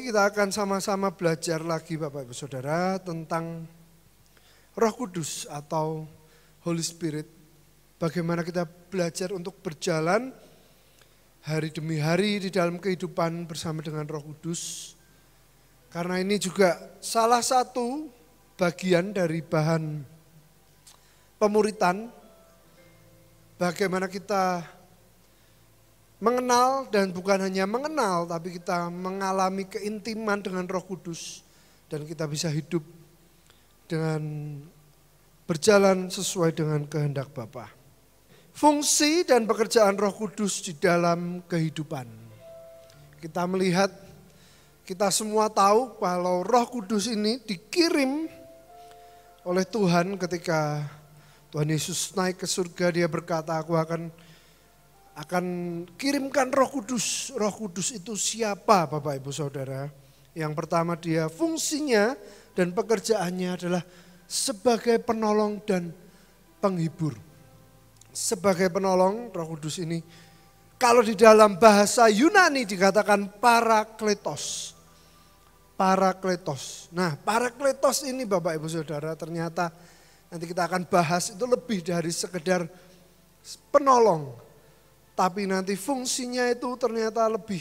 kita akan sama-sama belajar lagi Bapak Ibu Saudara tentang Roh Kudus atau Holy Spirit. Bagaimana kita belajar untuk berjalan hari demi hari di dalam kehidupan bersama dengan Roh Kudus. Karena ini juga salah satu bagian dari bahan pemuritan. Bagaimana kita mengenal dan bukan hanya mengenal, tapi kita mengalami keintiman dengan Roh Kudus. Dan kita bisa hidup dengan berjalan sesuai dengan kehendak Bapa. Fungsi dan pekerjaan Roh Kudus di dalam kehidupan. Kita melihat, kita semua tahu kalau Roh Kudus ini dikirim oleh Tuhan ketika Tuhan Yesus naik ke surga. Dia berkata, aku akan kirimkan Roh Kudus. Roh Kudus itu siapa Bapak Ibu Saudara? Yang pertama, dia fungsinya dan pekerjaannya adalah sebagai penolong dan penghibur. Sebagai penolong, Roh Kudus ini kalau di dalam bahasa Yunani dikatakan parakletos. Parakletos. Nah, parakletos ini Bapak Ibu Saudara ternyata nanti kita akan bahas itu lebih dari sekedar penolong. Tapi nanti fungsinya itu ternyata lebih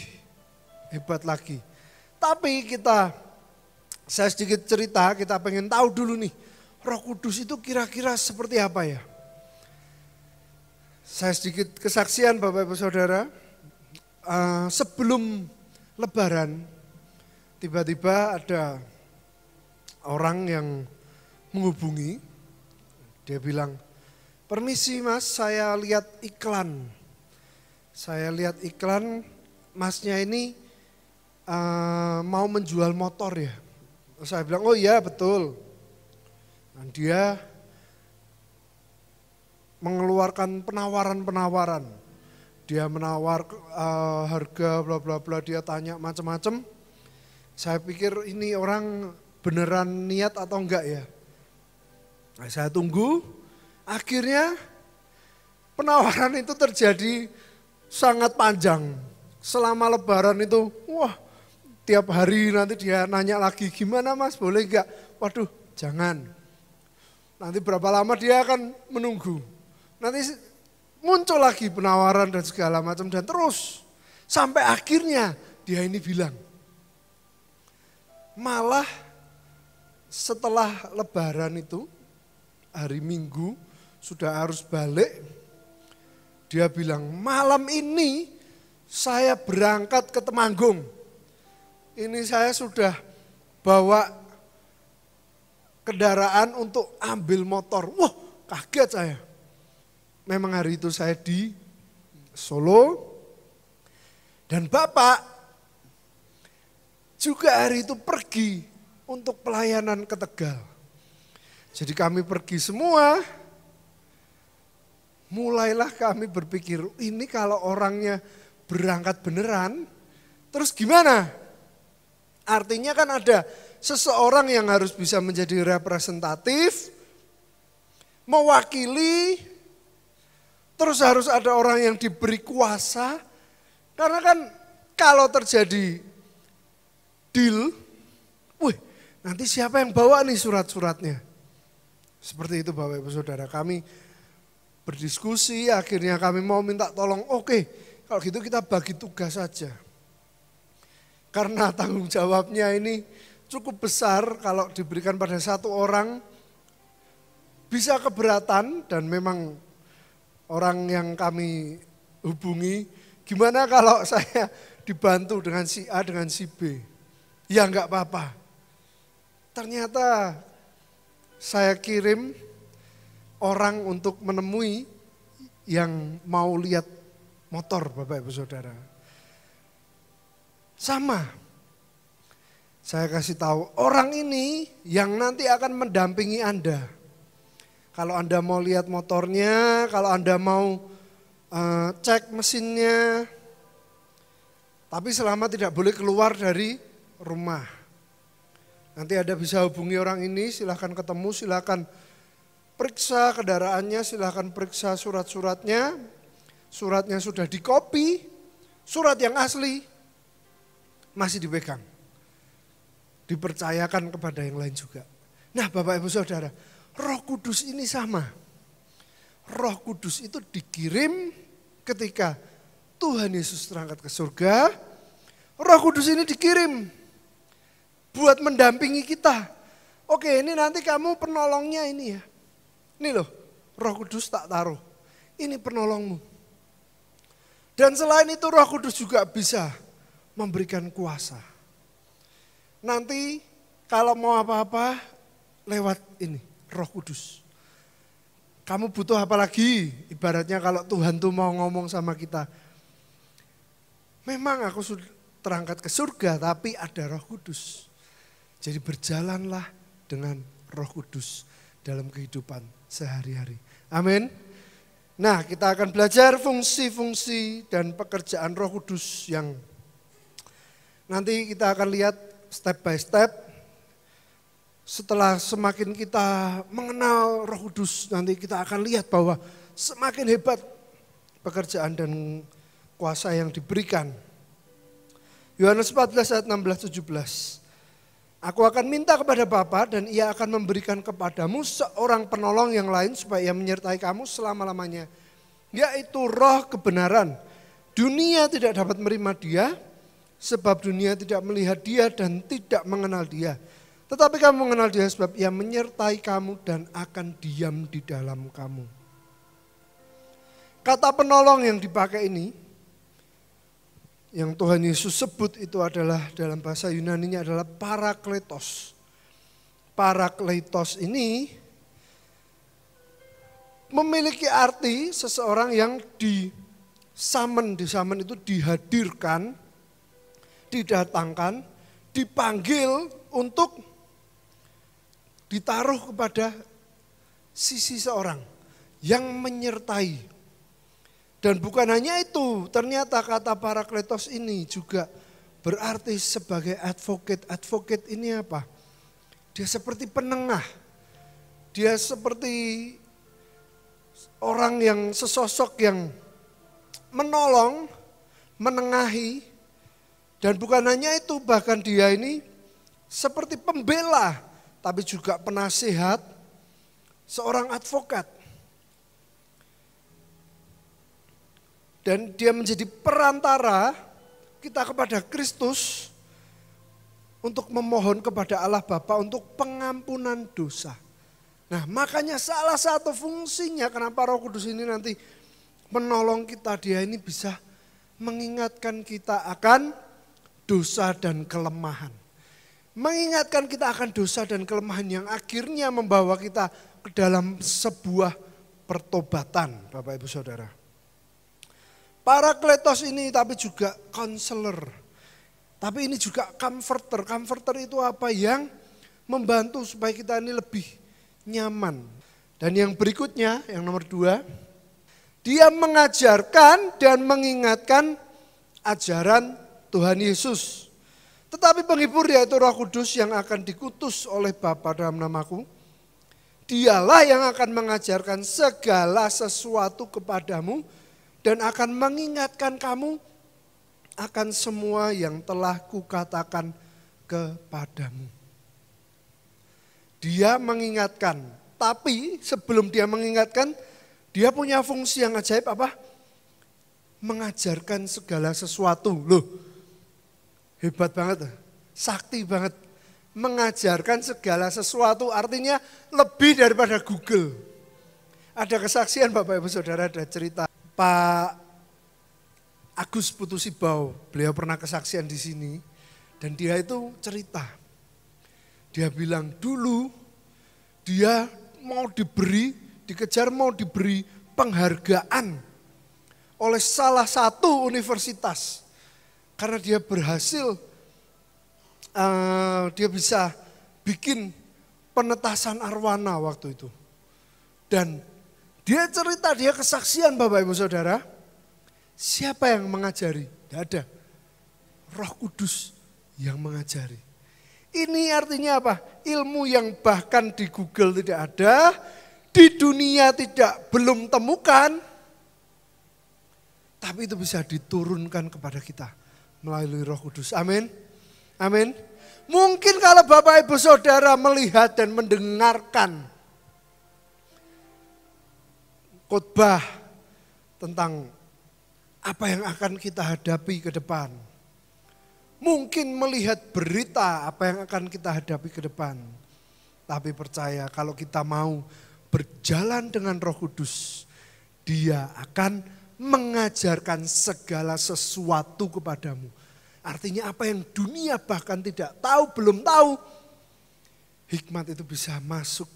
hebat lagi. Tapi saya sedikit cerita, kita pengen tahu dulu nih, Roh Kudus itu kira-kira seperti apa ya? Saya sedikit kesaksian Bapak Ibu Saudara, sebelum Lebaran tiba-tiba ada orang yang menghubungi, dia bilang, permisi Mas, saya lihat iklan. Saya lihat iklan, masnya ini mau menjual motor ya. Saya bilang, oh iya betul. Dan dia mengeluarkan penawaran-penawaran. Dia menawar harga bla bla bla, dia tanya macam-macam. Saya pikir ini orang beneran niat atau enggak ya. Nah, saya tunggu, akhirnya penawaran itu terjadi sangat panjang. Selama Lebaran itu, wah tiap hari nanti dia nanya lagi, gimana Mas boleh enggak? Waduh jangan. Nanti berapa lama dia akan menunggu. Nanti muncul lagi penawaran dan segala macam dan terus. Sampai akhirnya dia ini bilang, malah setelah Lebaran itu, hari Minggu sudah harus balik. Dia bilang, malam ini saya berangkat ke Temanggung. Ini saya sudah bawa kendaraan untuk ambil motor. Wah, kaget saya. Memang hari itu saya di Solo. Dan Bapak juga hari itu pergi untuk pelayanan ke Tegal. Jadi kami pergi semua. Mulailah kami berpikir, ini kalau orangnya berangkat beneran, terus gimana? Artinya kan ada seseorang yang harus bisa menjadi representatif, mewakili, terus harus ada orang yang diberi kuasa. Karena kan kalau terjadi deal, nanti siapa yang bawa nih surat-suratnya? Seperti itu Bapak Ibu Saudara, kami berdiskusi, akhirnya kami mau minta tolong, oke, kalau gitu kita bagi tugas saja. Karena tanggung jawabnya ini cukup besar, kalau diberikan pada satu orang bisa keberatan dan memang orang yang kami hubungi, gimana kalau saya dibantu dengan si A dengan si B? Ya enggak apa-apa. Ternyata saya kirim orang untuk menemui yang mau lihat motor Bapak Ibu Saudara. Sama, saya kasih tahu orang ini yang nanti akan mendampingi Anda. Kalau Anda mau lihat motornya, kalau Anda mau cek mesinnya, tapi selama tidak boleh keluar dari rumah. Nanti Anda bisa hubungi orang ini, silahkan ketemu, silahkan periksa kendaraannya, silahkan periksa surat-suratnya. Suratnya sudah dikopi, surat yang asli masih dipegang. dipercayakan kepada yang lain juga. Nah Bapak Ibu Saudara, Roh Kudus ini sama. Roh Kudus itu dikirim ketika Tuhan Yesus terangkat ke surga. Roh Kudus ini dikirim buat mendampingi kita. Oke, ini nanti kamu penolongnya ini ya. Ini loh, Roh Kudus tak taruh. Ini penolongmu. Dan selain itu Roh Kudus juga bisa memberikan kuasa. Nanti kalau mau apa-apa lewat ini, Roh Kudus. Kamu butuh apa lagi? Ibaratnya kalau Tuhan tuh mau ngomong sama kita. Memang aku sudah terangkat ke surga tapi ada Roh Kudus. Jadi berjalanlah dengan Roh Kudus dalam kehidupan sehari-hari. Amin. Nah, kita akan belajar fungsi-fungsi dan pekerjaan Roh Kudus yang nanti kita akan lihat step by step. Setelah semakin kita mengenal Roh Kudus, nanti kita akan lihat bahwa semakin hebat pekerjaan dan kuasa yang diberikan. Yohanes 14 ayat 16-17. Aku akan minta kepada Bapa dan ia akan memberikan kepadamu seorang penolong yang lain supaya ia menyertai kamu selama-lamanya. Yaitu Roh kebenaran. Dunia tidak dapat menerima dia sebab dunia tidak melihat dia dan tidak mengenal dia. Tetapi kamu mengenal dia sebab ia menyertai kamu dan akan diam di dalam kamu. Kata penolong yang dipakai ini, yang Tuhan Yesus sebut itu adalah dalam bahasa Yunaninya adalah parakletos. Parakletos ini memiliki arti seseorang yang disamen itu dihadirkan, didatangkan, dipanggil untuk ditaruh kepada sisi seorang yang menyertai. Dan bukan hanya itu, ternyata kata parakletos ini juga berarti sebagai advocate. Advocate ini apa? Dia seperti penengah. Dia seperti orang yang sesosok yang menolong, menengahi. Dan bukan hanya itu, bahkan dia ini seperti pembela, tapi juga penasihat, seorang advokat. Dan dia menjadi perantara kita kepada Kristus untuk memohon kepada Allah Bapa untuk pengampunan dosa. Nah, makanya salah satu fungsinya kenapa Roh Kudus ini nanti menolong kita, dia ini bisa mengingatkan kita akan dosa dan kelemahan. Mengingatkan kita akan dosa dan kelemahan yang akhirnya membawa kita ke dalam sebuah pertobatan, Bapak Ibu Saudara. Parakletos ini tapi juga counselor. Tapi ini juga comforter. Comforter itu apa? Yang membantu supaya kita ini lebih nyaman. Dan yang berikutnya, yang nomor 2. Dia mengajarkan dan mengingatkan ajaran Tuhan Yesus. Tetapi penghibur yaitu Roh Kudus yang akan dikutus oleh Bapa dalam namaku. Dialah yang akan mengajarkan segala sesuatu kepadamu dan akan mengingatkan kamu akan semua yang telah kukatakan kepadamu. Dia mengingatkan, tapi sebelum dia mengingatkan, dia punya fungsi yang ajaib apa? Mengajarkan segala sesuatu. Loh, hebat banget, sakti banget. Mengajarkan segala sesuatu artinya lebih daripada Google. Ada kesaksian Bapak Ibu Saudara, ada cerita. Pak Agus Putusibau, beliau pernah kesaksian di sini dan dia itu cerita. Dia bilang dulu dia dikejar mau diberi penghargaan oleh salah satu universitas karena dia berhasil, dia bisa bikin penetasan arwana waktu itu. Dan dia cerita, dia kesaksian Bapak Ibu Saudara. Siapa yang mengajari? Tidak ada. Roh Kudus yang mengajari. Ini artinya apa? Ilmu yang bahkan di Google tidak ada, di dunia belum temukan. Tapi itu bisa diturunkan kepada kita melalui Roh Kudus. Amin. Amin. Mungkin kalau Bapak Ibu Saudara melihat dan mendengarkan khotbah tentang apa yang akan kita hadapi ke depan. Mungkin melihat berita apa yang akan kita hadapi ke depan. Tapi percaya kalau kita mau berjalan dengan Roh Kudus, Dia akan mengajarkan segala sesuatu kepadamu. Artinya apa yang dunia bahkan tidak tahu, belum tahu, hikmat itu bisa masuk.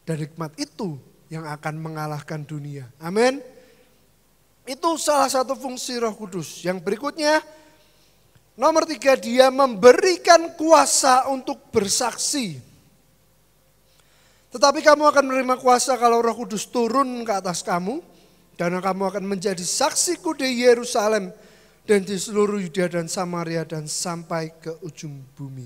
Dan hikmat itu yang akan mengalahkan dunia. Amin. Itu salah satu fungsi Roh Kudus. Yang berikutnya, nomor 3, Dia memberikan kuasa untuk bersaksi. Tetapi kamu akan menerima kuasa kalau Roh Kudus turun ke atas kamu. Dan kamu akan menjadi saksiku di Yerusalem dan di seluruh Yudea dan Samaria dan sampai ke ujung bumi.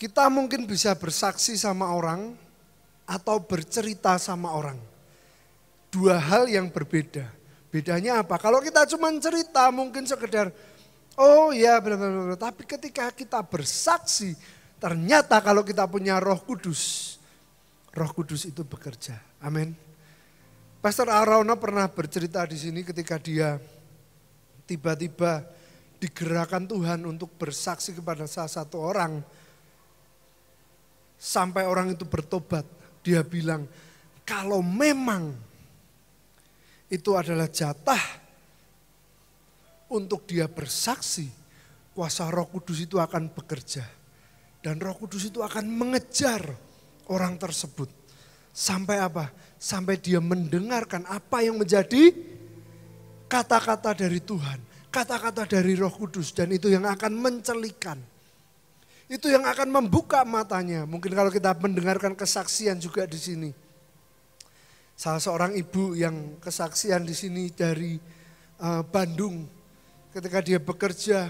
Kita mungkin bisa bersaksi sama orang atau bercerita sama orang. Dua hal yang berbeda. Bedanya apa? Kalau kita cuma cerita mungkin sekedar, oh ya benar-benar. Tapi ketika kita bersaksi, ternyata kalau kita punya Roh Kudus, Roh Kudus itu bekerja. Amin. Pastor Arauna pernah bercerita di sini ketika dia tiba-tiba digerakkan Tuhan untuk bersaksi kepada salah satu orang. Sampai orang itu bertobat. Dia bilang, kalau memang itu adalah jatah untuk dia bersaksi, kuasa Roh Kudus itu akan bekerja. Dan Roh Kudus itu akan mengejar orang tersebut. Sampai apa? Sampai dia mendengarkan apa yang menjadi kata-kata dari Tuhan. Kata-kata dari Roh Kudus. Dan itu yang akan mencelikan. Itu yang akan membuka matanya. Mungkin kalau kita mendengarkan kesaksian juga di sini. Salah seorang ibu yang kesaksian di sini dari Bandung. Ketika dia bekerja,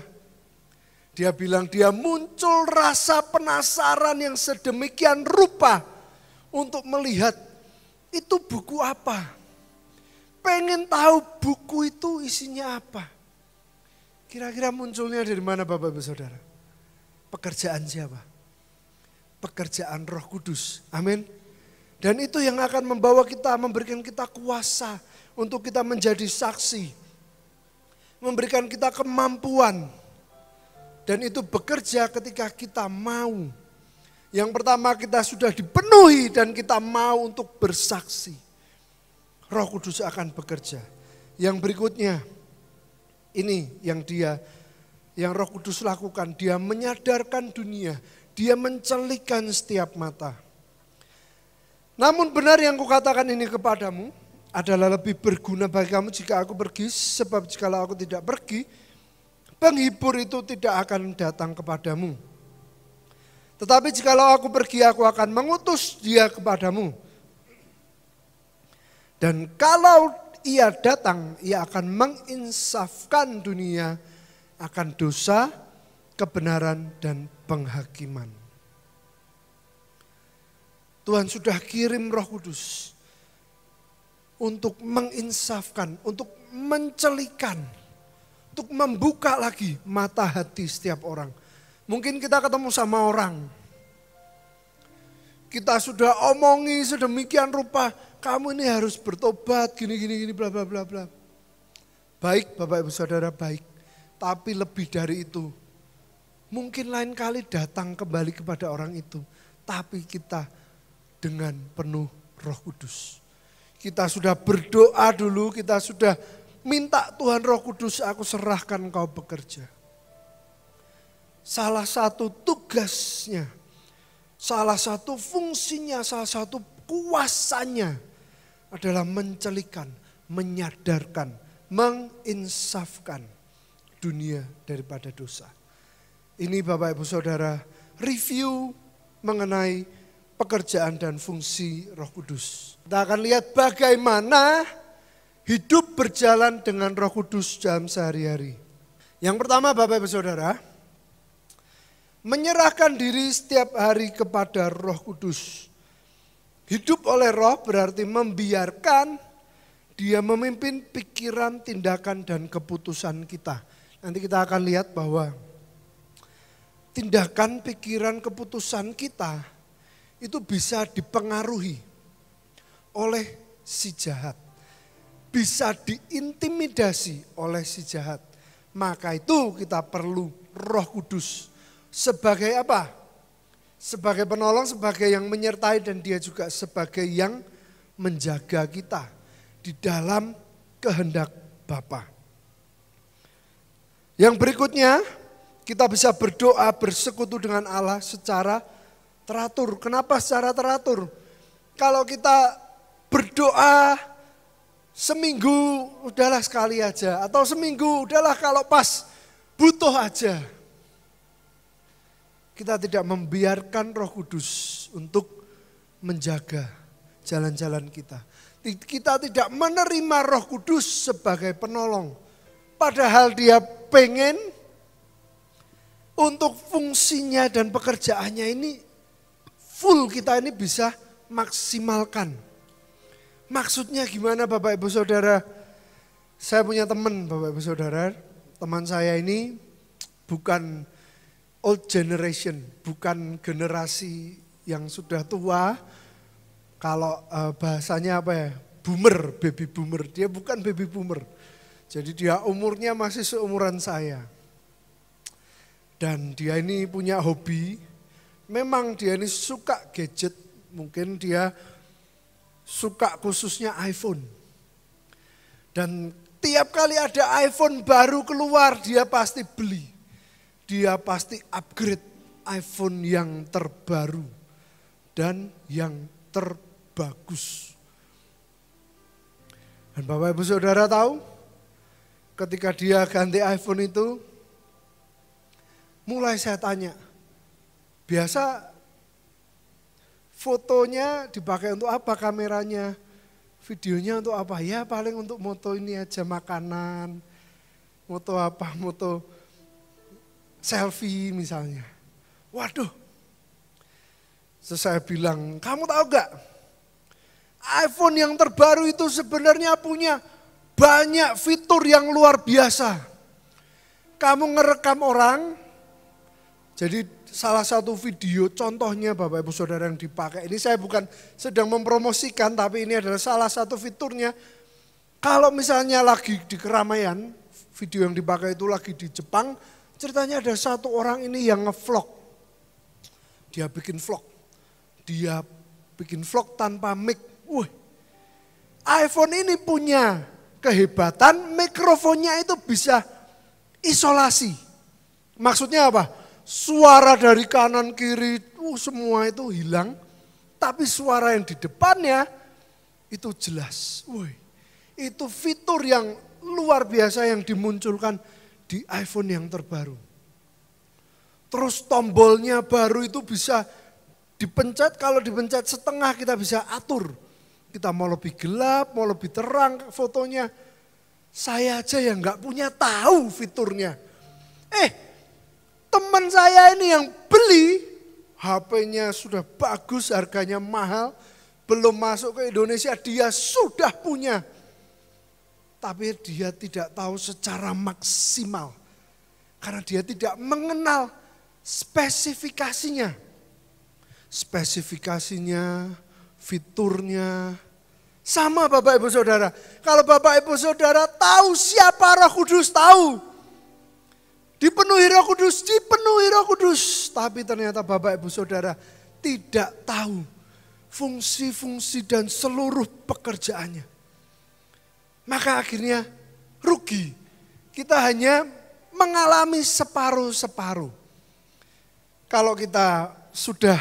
dia bilang dia muncul rasa penasaran yang sedemikian rupa untuk melihat itu buku apa. Pengen tahu buku itu isinya apa. Kira-kira munculnya dari mana Bapak Ibu Saudara? Pekerjaan siapa? Pekerjaan Roh Kudus. Amin. Dan itu yang akan membawa kita, memberikan kita kuasa untuk kita menjadi saksi. Memberikan kita kemampuan. Dan itu bekerja ketika kita mau. Yang pertama kita sudah dipenuhi dan kita mau untuk bersaksi. Roh Kudus akan bekerja. Yang berikutnya, ini yang Roh Kudus lakukan. Dia menyadarkan dunia, dia mencelikan setiap mata. Namun benar yang kukatakan ini kepadamu adalah lebih berguna bagi kamu jika aku pergi. Sebab jikalau aku tidak pergi, penghibur itu tidak akan datang kepadamu. Tetapi jikalau aku pergi, aku akan mengutus dia kepadamu. Dan kalau ia datang, ia akan menginsafkan dunia akan dosa, kebenaran, dan penghakiman. Tuhan sudah kirim Roh Kudus untuk menginsafkan, untuk mencelikan, untuk membuka lagi mata hati setiap orang. Mungkin kita ketemu sama orang, kita sudah omongi sedemikian rupa, kamu ini harus bertobat, gini, bla bla bla bla. Baik Bapak Ibu Saudara, baik. Tapi lebih dari itu, mungkin lain kali datang kembali kepada orang itu. Tapi kita dengan penuh Roh Kudus. Kita sudah berdoa dulu, kita sudah minta Tuhan Roh Kudus, aku serahkan engkau bekerja. Salah satu tugasnya, salah satu fungsinya, salah satu kuasanya adalah mencelikan, menyadarkan, menginsafkan dunia daripada dosa. Ini Bapak Ibu Saudara, review mengenai pekerjaan dan fungsi Roh Kudus. Kita akan lihat bagaimana hidup berjalan dengan Roh Kudus dalam sehari-hari. Yang pertama Bapak Ibu Saudara, menyerahkan diri setiap hari kepada Roh Kudus. Hidup oleh Roh berarti membiarkan Dia memimpin pikiran, tindakan, dan keputusan kita. Nanti kita akan lihat bahwa tindakan, pikiran, keputusan kita itu bisa dipengaruhi oleh si jahat. Bisa diintimidasi oleh si jahat. Maka itu kita perlu Roh Kudus. Sebagai apa? Sebagai penolong, sebagai yang menyertai, dan dia juga sebagai yang menjaga kita di dalam kehendak Bapa. Yang berikutnya, kita bisa berdoa bersekutu dengan Allah secara teratur. Kenapa secara teratur? Kalau kita berdoa seminggu udahlah sekali aja, atau seminggu udahlah kalau pas butuh aja. Kita tidak membiarkan Roh Kudus untuk menjaga jalan-jalan kita. Kita tidak menerima Roh Kudus sebagai penolong. Padahal dia pengen untuk fungsinya dan pekerjaannya ini full, kita ini bisa maksimalkan. Maksudnya gimana Bapak Ibu Saudara? Saya punya teman Bapak Ibu Saudara. Teman saya ini bukan old generation, bukan generasi yang sudah tua. Kalau bahasanya apa ya, boomer, baby boomer. Dia bukan baby boomer. Jadi dia umurnya masih seumuran saya. Dan dia ini punya hobi, memang dia ini suka gadget. Mungkin dia suka khususnya iPhone. Dan tiap kali ada iPhone baru keluar, dia pasti beli. Dia pasti upgrade iPhone yang terbaru dan yang terbagus. Dan Bapak Ibu Saudara tahu, ketika dia ganti iPhone itu, mulai saya tanya, biasa fotonya dipakai untuk apa, kameranya, videonya untuk apa? Ya paling untuk moto ini aja, makanan, moto apa, moto selfie misalnya. Waduh, saya bilang, kamu tahu gak? iPhone yang terbaru itu sebenarnya punya banyak fitur yang luar biasa. Kamu ngerekam orang, jadi salah satu video contohnya Bapak Ibu Saudara yang dipakai. Ini saya bukan sedang mempromosikan, tapi ini adalah salah satu fiturnya. Kalau misalnya lagi di keramaian, video yang dipakai itu lagi di Jepang, ceritanya ada satu orang ini yang ngevlog. Dia bikin vlog. Dia bikin vlog tanpa mic. Wih, iPhone ini punya kehebatan, mikrofonnya itu bisa isolasi. Maksudnya apa? Suara dari kanan kiri semua itu hilang, tapi suara yang di depannya itu jelas. Wih, itu fitur yang luar biasa yang dimunculkan di iPhone yang terbaru. Terus tombolnya baru itu bisa dipencet, kalau dipencet setengah kita bisa atur. Kita mau lebih gelap, mau lebih terang fotonya. Saya aja yang nggak punya tahu fiturnya. Teman saya ini yang beli, HP-nya sudah bagus, harganya mahal, belum masuk ke Indonesia, dia sudah punya. Tapi dia tidak tahu secara maksimal. Karena dia tidak mengenal spesifikasinya. Spesifikasinya, fiturnya, sama Bapak Ibu Saudara. Kalau Bapak Ibu Saudara tahu siapa Roh Kudus, tahu. Dipenuhi Roh Kudus, dipenuhi Roh Kudus. Tapi ternyata Bapak Ibu Saudara tidak tahu fungsi-fungsi dan seluruh pekerjaannya. Maka akhirnya rugi. Kita hanya mengalami separuh-separuh. Kalau kita sudah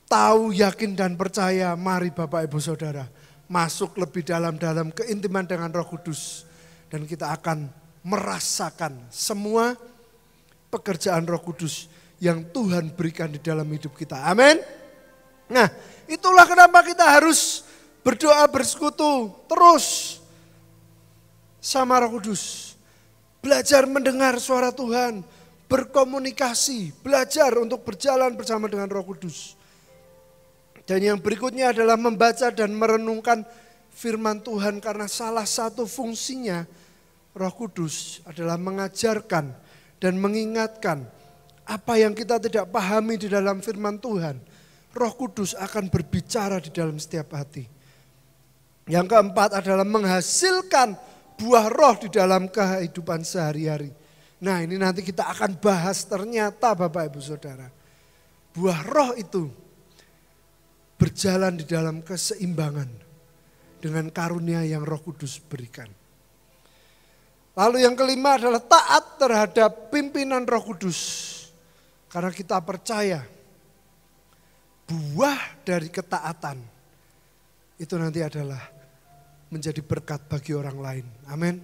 tahu, yakin dan percaya, mari Bapak Ibu Saudara masuk lebih dalam keintiman dengan Roh Kudus. Dan kita akan merasakan semua pekerjaan Roh Kudus yang Tuhan berikan di dalam hidup kita. Amin. Nah, itulah kenapa kita harus berdoa bersekutu terus sama Roh Kudus. Belajar mendengar suara Tuhan, berkomunikasi, belajar untuk berjalan bersama dengan Roh Kudus. Dan yang berikutnya adalah membaca dan merenungkan firman Tuhan karena salah satu fungsinya Roh Kudus adalah mengajarkan dan mengingatkan apa yang kita tidak pahami di dalam firman Tuhan. Roh Kudus akan berbicara di dalam setiap hati. Yang keempat adalah menghasilkan buah roh di dalam kehidupan sehari-hari. Nah, ini nanti kita akan bahas ternyata Bapak Ibu Saudara. Buah roh itu berjalan di dalam keseimbangan dengan karunia yang Roh Kudus berikan. Lalu yang kelima adalah taat terhadap pimpinan Roh Kudus. Karena kita percaya buah dari ketaatan itu nanti adalah menjadi berkat bagi orang lain. Amin.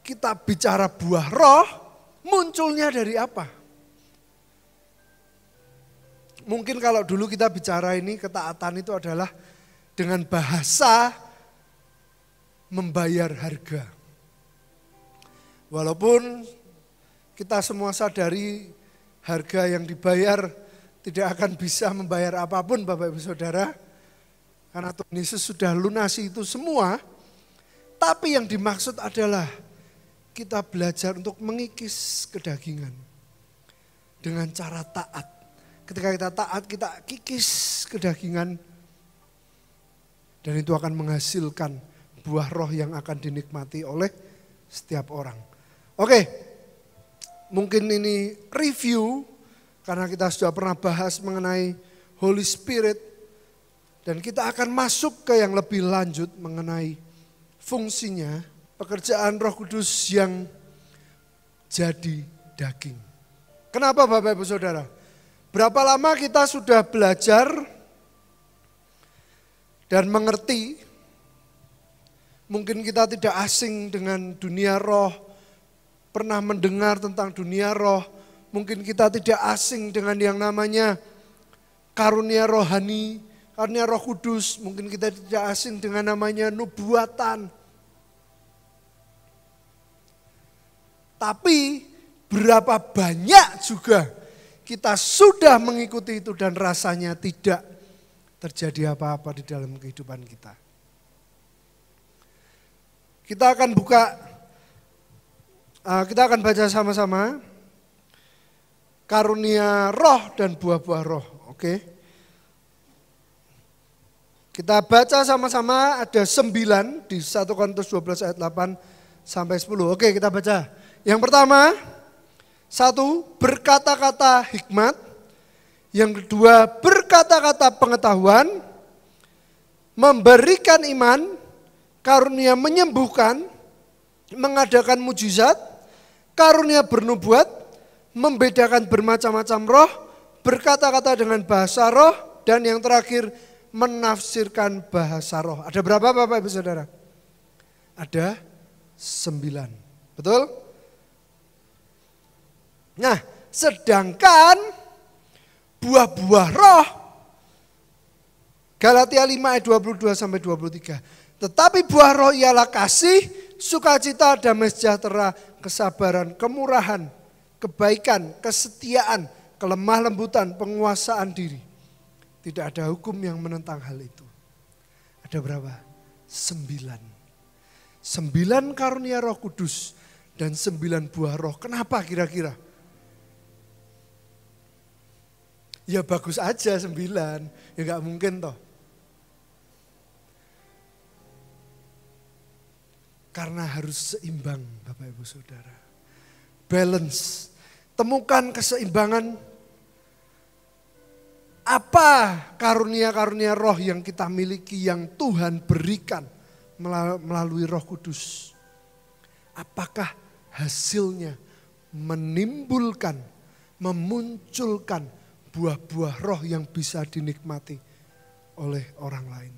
Kita bicara buah roh, munculnya dari apa? Mungkin kalau dulu kita bicara ini ketaatan itu adalah dengan bahasa membayar harga. Walaupun kita semua sadari harga yang dibayar tidak akan bisa membayar apapun Bapak Ibu Saudara. Karena Tuhan Yesus sudah lunasi itu semua. Tapi yang dimaksud adalah kita belajar untuk mengikis kedagingan. Dengan cara taat. Ketika kita taat kita kikis kedagingan. Dan itu akan menghasilkan buah roh yang akan dinikmati oleh setiap orang. Oke, mungkin ini review karena kita sudah pernah bahas mengenai Holy Spirit dan kita akan masuk ke yang lebih lanjut mengenai fungsinya pekerjaan Roh Kudus yang jadi daging. Kenapa Bapak Ibu Saudara? Berapa lama kita sudah belajar dan mengerti, mungkin kita tidak asing dengan dunia roh, pernah mendengar tentang dunia roh, mungkin kita tidak asing dengan yang namanya karunia rohani, karunia Roh Kudus, mungkin kita tidak asing dengan namanya nubuatan. Tapi berapa banyak juga kita sudah mengikuti itu dan rasanya tidak terjadi apa-apa di dalam kehidupan kita. Kita akan baca sama-sama karunia roh dan buah-buah roh. Oke. Kita baca sama-sama ada 9 di 1 Korintus 12 ayat 8 sampai 10. Oke, kita baca. Yang pertama, 1, berkata-kata hikmat. Yang kedua, berkata-kata pengetahuan, memberikan iman, karunia menyembuhkan, mengadakan mujizat, karunia bernubuat, membedakan bermacam-macam roh, berkata-kata dengan bahasa roh, dan yang terakhir menafsirkan bahasa roh. Ada berapa Bapak Ibu Saudara? Ada 9. Betul? Nah, sedangkan buah-buah roh, Galatia 5 ayat 22 sampai 23. Tetapi buah roh ialah kasih, sukacita, damai sejahtera, kesabaran, kemurahan, kebaikan, kesetiaan, kelemah lembutan, penguasaan diri. Tidak ada hukum yang menentang hal itu. Ada berapa? 9. 9 karunia Roh Kudus dan 9 buah roh. Kenapa kira-kira? Ya bagus aja 9, ya gak mungkin toh. Karena harus seimbang Bapak Ibu Saudara. Balance. Temukan keseimbangan. Apa karunia-karunia roh yang kita miliki yang Tuhan berikan melalui Roh Kudus. Apakah hasilnya menimbulkan, memunculkan buah-buah roh yang bisa dinikmati oleh orang lain.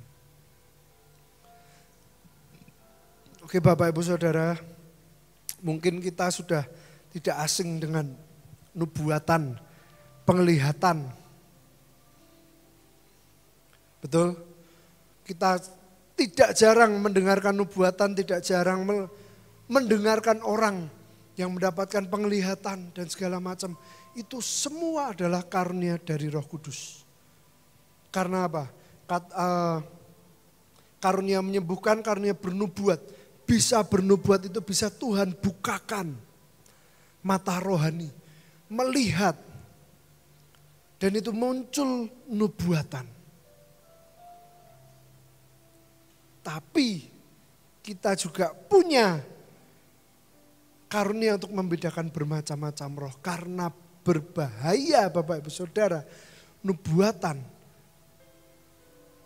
Oke Bapak Ibu Saudara, mungkin kita sudah tidak asing dengan nubuatan, penglihatan. Betul? Kita tidak jarang mendengarkan nubuatan, tidak jarang mendengarkan orang yang mendapatkan penglihatan dan segala macam. Itu semua adalah karunia dari Roh Kudus. Karena apa? karunia menyembuhkan, karunia bernubuat. Bisa bernubuat itu bisa Tuhan bukakan mata rohani, melihat. Dan itu muncul nubuatan. Tapi kita juga punya karunia untuk membedakan bermacam-macam roh. Karena berbahaya Bapak Ibu Saudara, nubuatan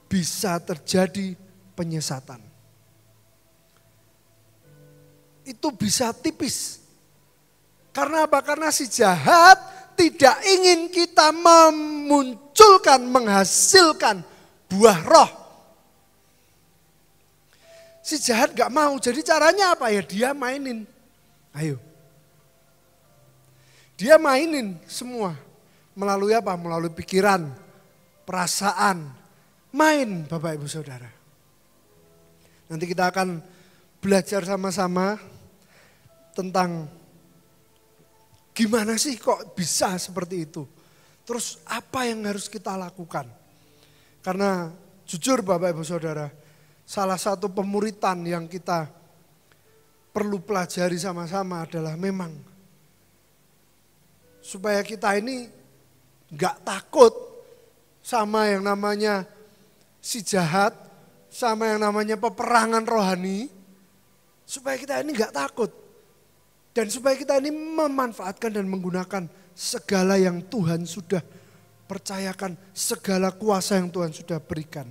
bisa terjadi penyesatan. Itu bisa tipis. Karena apa? Karena si jahat tidak ingin kita memunculkan, menghasilkan buah roh. Si jahat gak mau, jadi caranya apa ya? Dia mainin. Ayo. Dia mainin semua. Melalui apa? Melalui pikiran, perasaan. Main Bapak Ibu Saudara. Nanti kita akan belajar sama-sama tentang gimana sih kok bisa seperti itu. Terus apa yang harus kita lakukan. Karena jujur Bapak Ibu Saudara, salah satu pemuritan yang kita perlu pelajari sama-sama adalah memang supaya kita ini gak takut sama yang namanya si jahat, sama yang namanya peperangan rohani, supaya kita ini gak takut. Dan supaya kita ini memanfaatkan dan menggunakan segala yang Tuhan sudah percayakan, segala kuasa yang Tuhan sudah berikan.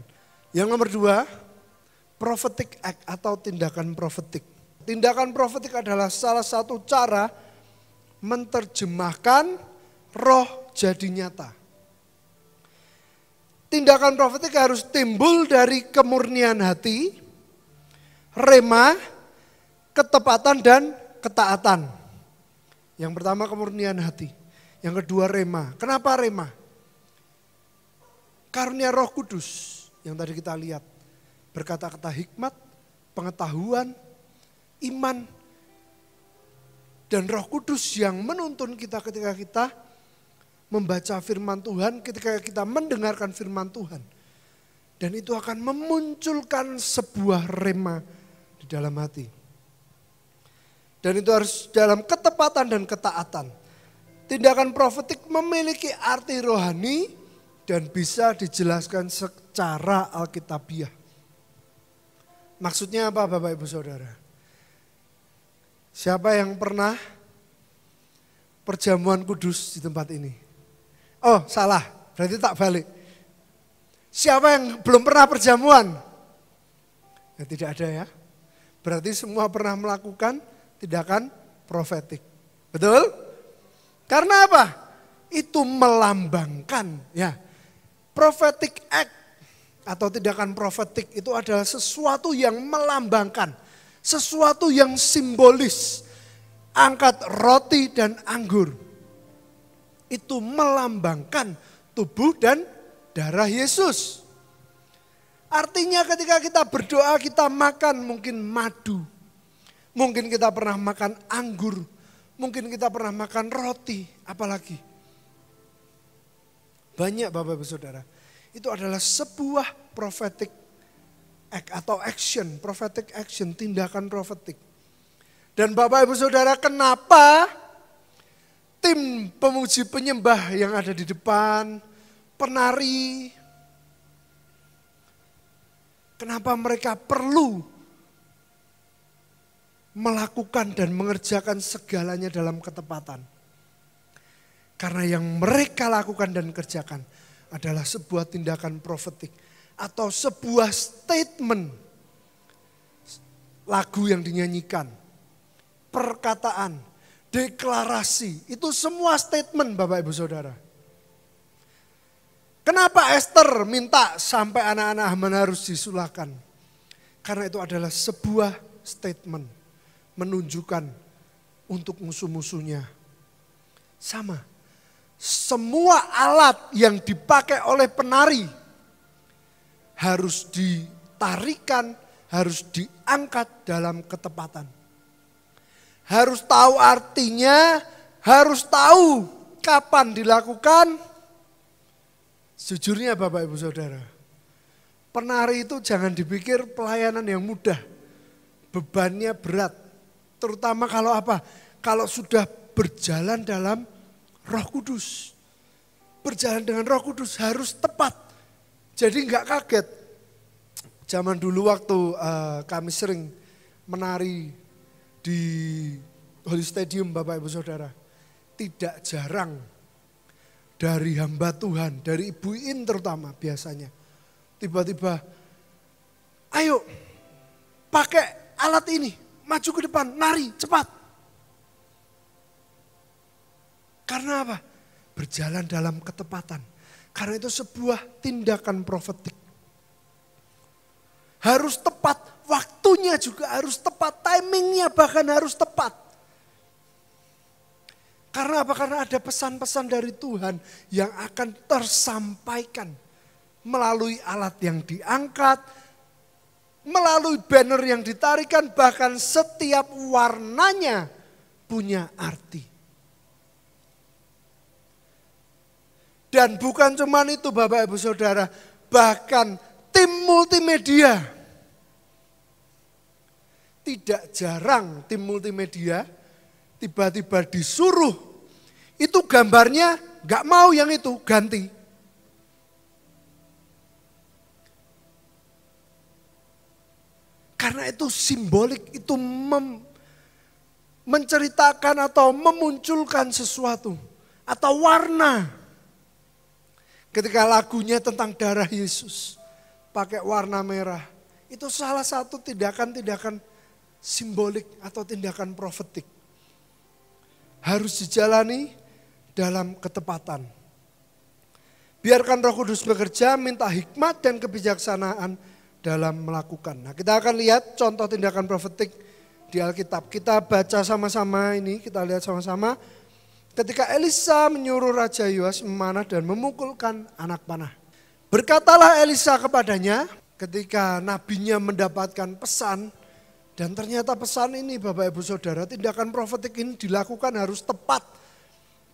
Yang nomor 2, prophetic act atau tindakan profetik. Tindakan profetik adalah salah satu cara menerjemahkan roh jadi nyata. Tindakan profetik harus timbul dari kemurnian hati, rema, ketepatan dan ketaatan. Yang pertama kemurnian hati, yang kedua rema. Kenapa rema? Karunia Roh Kudus yang tadi kita lihat. Berkata-kata hikmat, pengetahuan, iman, dan Roh Kudus yang menuntun kita ketika kita membaca firman Tuhan, ketika kita mendengarkan firman Tuhan. Dan itu akan memunculkan sebuah rema di dalam hati. Dan itu harus dalam ketepatan dan ketaatan. Tindakan profetik memiliki arti rohani dan bisa dijelaskan secara alkitabiah. Maksudnya apa Bapak Ibu Saudara? Siapa yang pernah perjamuan kudus di tempat ini? Oh salah, berarti tak balik. Siapa yang belum pernah perjamuan? Ya, tidak ada ya. Berarti semua pernah melakukan tindakan profetik. Betul? Karena apa? Itu melambangkan ya. Prophetic act atau tindakan profetik itu adalah sesuatu yang melambangkan, sesuatu yang simbolis. Angkat roti dan anggur. Itu melambangkan tubuh dan darah Yesus. Artinya ketika kita berdoa kita makan mungkin madu. Mungkin kita pernah makan anggur, mungkin kita pernah makan roti, apalagi. Banyak Bapak Ibu Saudara, itu adalah sebuah prophetic act atau action, prophetic action, tindakan profetik. Dan Bapak Ibu Saudara, kenapa tim pemuji penyembah yang ada di depan, penari, kenapa mereka perlu melakukan dan mengerjakan segalanya dalam ketepatan. Karena yang mereka lakukan dan kerjakan adalah sebuah tindakan profetik atau sebuah statement. Lagu yang dinyanyikan, perkataan, deklarasi, itu semua statement Bapak Ibu Saudara. Kenapa Esther minta sampai anak-anak Haman harus disulahkan? Karena itu adalah sebuah statement. Menunjukkan untuk musuh-musuhnya. Sama. Semua alat yang dipakai oleh penari harus ditarikan, harus diangkat dalam ketepatan. Harus tahu artinya, harus tahu kapan dilakukan. Sejujurnya Bapak Ibu Saudara, Penari itu jangan dipikir pelayanan yang mudah. Bebannya berat. Terutama kalau apa? Kalau sudah berjalan dalam Roh Kudus. Berjalan dengan Roh Kudus harus tepat. Jadi enggak kaget. Zaman dulu waktu kami sering menari di Holy Stadium Bapak Ibu Saudara. Tidak jarang dari hamba Tuhan, dari Ibu In terutama biasanya. Tiba-tiba, ayo pakai alat ini, maju ke depan, nari cepat. Karena apa? Berjalan dalam ketepatan. Karena itu sebuah tindakan profetik. Harus tepat, waktunya juga harus tepat, timingnya bahkan harus tepat. Karena apa? Karena ada pesan-pesan dari Tuhan yang akan tersampaikan melalui alat yang diangkat, melalui banner yang ditarikan, bahkan setiap warnanya punya arti. Dan bukan cuma itu Bapak Ibu Saudara, bahkan tim multimedia. Tidak jarang tim multimedia tiba-tiba disuruh, itu gambarnya gak mau yang itu, ganti. Karena itu simbolik, itu menceritakan atau memunculkan sesuatu. Atau warna. Ketika lagunya tentang darah Yesus, pakai warna merah. Itu salah satu tindakan-tindakan simbolik atau tindakan profetik. Harus dijalani dalam ketepatan. Biarkan Roh Kudus bekerja, minta hikmat dan kebijaksanaan dalam melakukan. Nah, kita akan lihat contoh tindakan profetik di Alkitab. Kita baca sama-sama ini, kita lihat sama-sama. Ketika Elisa menyuruh Raja Yoas memanah dan memukulkan anak panah. Berkatalah Elisa kepadanya ketika nabinya mendapatkan pesan. Dan ternyata pesan ini Bapak Ibu Saudara, tindakan profetik ini dilakukan harus tepat.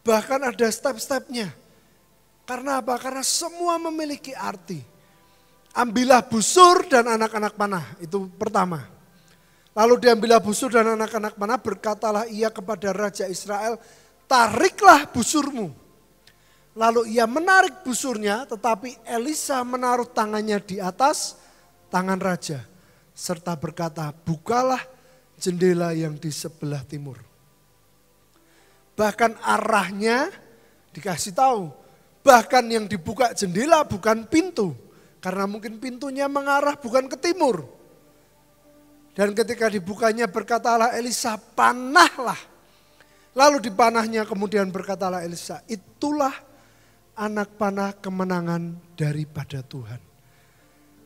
Bahkan ada step-stepnya. Karena apa? Karena semua memiliki arti. Ambillah busur dan anak-anak panah, itu pertama. Lalu diambillah busur dan anak-anak panah, berkatalah ia kepada Raja Israel, tariklah busurmu. Lalu ia menarik busurnya, tetapi Elisa menaruh tangannya di atas tangan raja. Serta berkata, bukalah jendela yang di sebelah timur. Bahkan arahnya dikasih tahu. Bahkan yang dibuka jendela bukan pintu. Karena mungkin pintunya mengarah bukan ke timur. Dan ketika dibukanya berkatalah Elisa, panahlah. Lalu dipanahnya kemudian berkatalah Elisa, itulah anak panah kemenangan daripada Tuhan.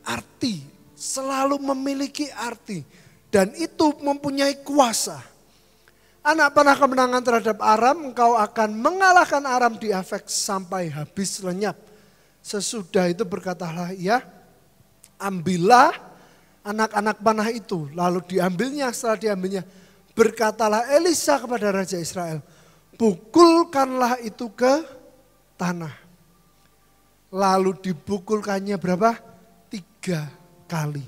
Arti. Selalu memiliki arti dan itu mempunyai kuasa. Anak panah kemenangan terhadap Aram, engkau akan mengalahkan Aram di Afek sampai habis lenyap. Sesudah itu berkatalah ia, ambillah anak-anak panah itu. Lalu diambilnya, setelah diambilnya berkatalah Elisa kepada Raja Israel, pukulkanlah itu ke tanah. Lalu dipukulkannya berapa? 3 kali.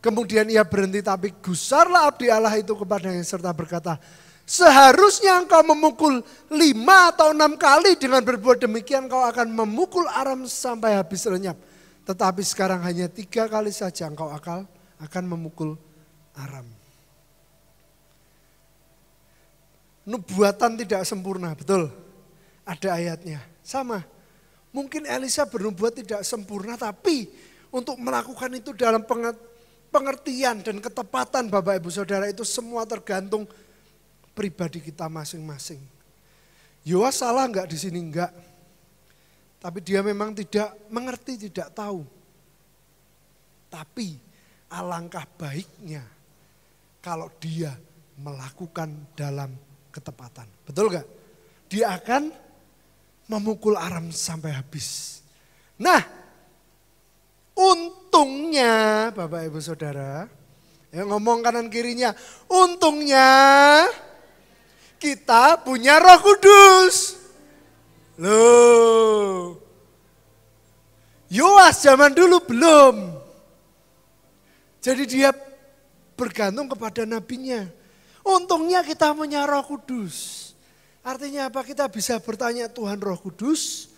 Kemudian ia berhenti, tapi gusarlah abdi Allah itu kepadanya serta berkata, seharusnya engkau memukul 5 atau 6 kali, dengan berbuat demikian engkau akan memukul Aram sampai habis lenyap. Tetapi sekarang hanya 3 kali saja engkau akan memukul Aram. Nubuatan tidak sempurna, betul. Ada ayatnya, sama. Mungkin Elisa bernubuat tidak sempurna, tapi untuk melakukan itu dalam pengertian dan ketepatan Bapak Ibu Saudara, itu semua tergantung pribadi kita masing-masing. Yoas salah enggak di sini? Enggak. Tapi dia memang tidak mengerti, tidak tahu. Tapi alangkah baiknya kalau dia melakukan dalam ketepatan. Betul enggak? Dia akan memukul Aram sampai habis. Nah, untungnya Bapak Ibu Saudara, yang ngomong kanan kirinya, untungnya kita punya Roh Kudus. Loh, Yoas zaman dulu belum. Jadi dia bergantung kepada nabinya. Untungnya kita punya Roh Kudus. Artinya apa? Kita bisa bertanya, Tuhan Roh Kudus,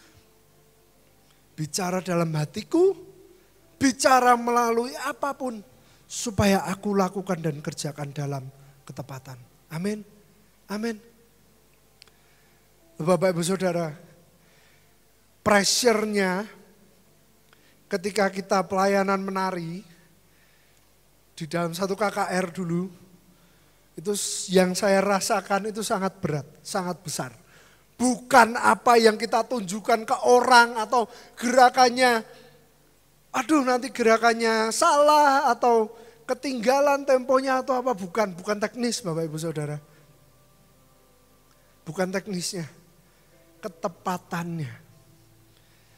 bicara dalam hatiku, bicara melalui apapun, supaya aku lakukan dan kerjakan dalam ketepatan. Amin. Amin. Bapak Ibu Saudara, pressure-nya ketika kita pelayanan menari, di dalam satu KKR dulu, itu yang saya rasakan itu sangat berat, sangat besar. Bukan apa yang kita tunjukkan ke orang atau gerakannya, aduh nanti gerakannya salah atau ketinggalan temponya atau apa, bukan teknis Bapak Ibu Saudara. Bukan teknisnya, ketepatannya.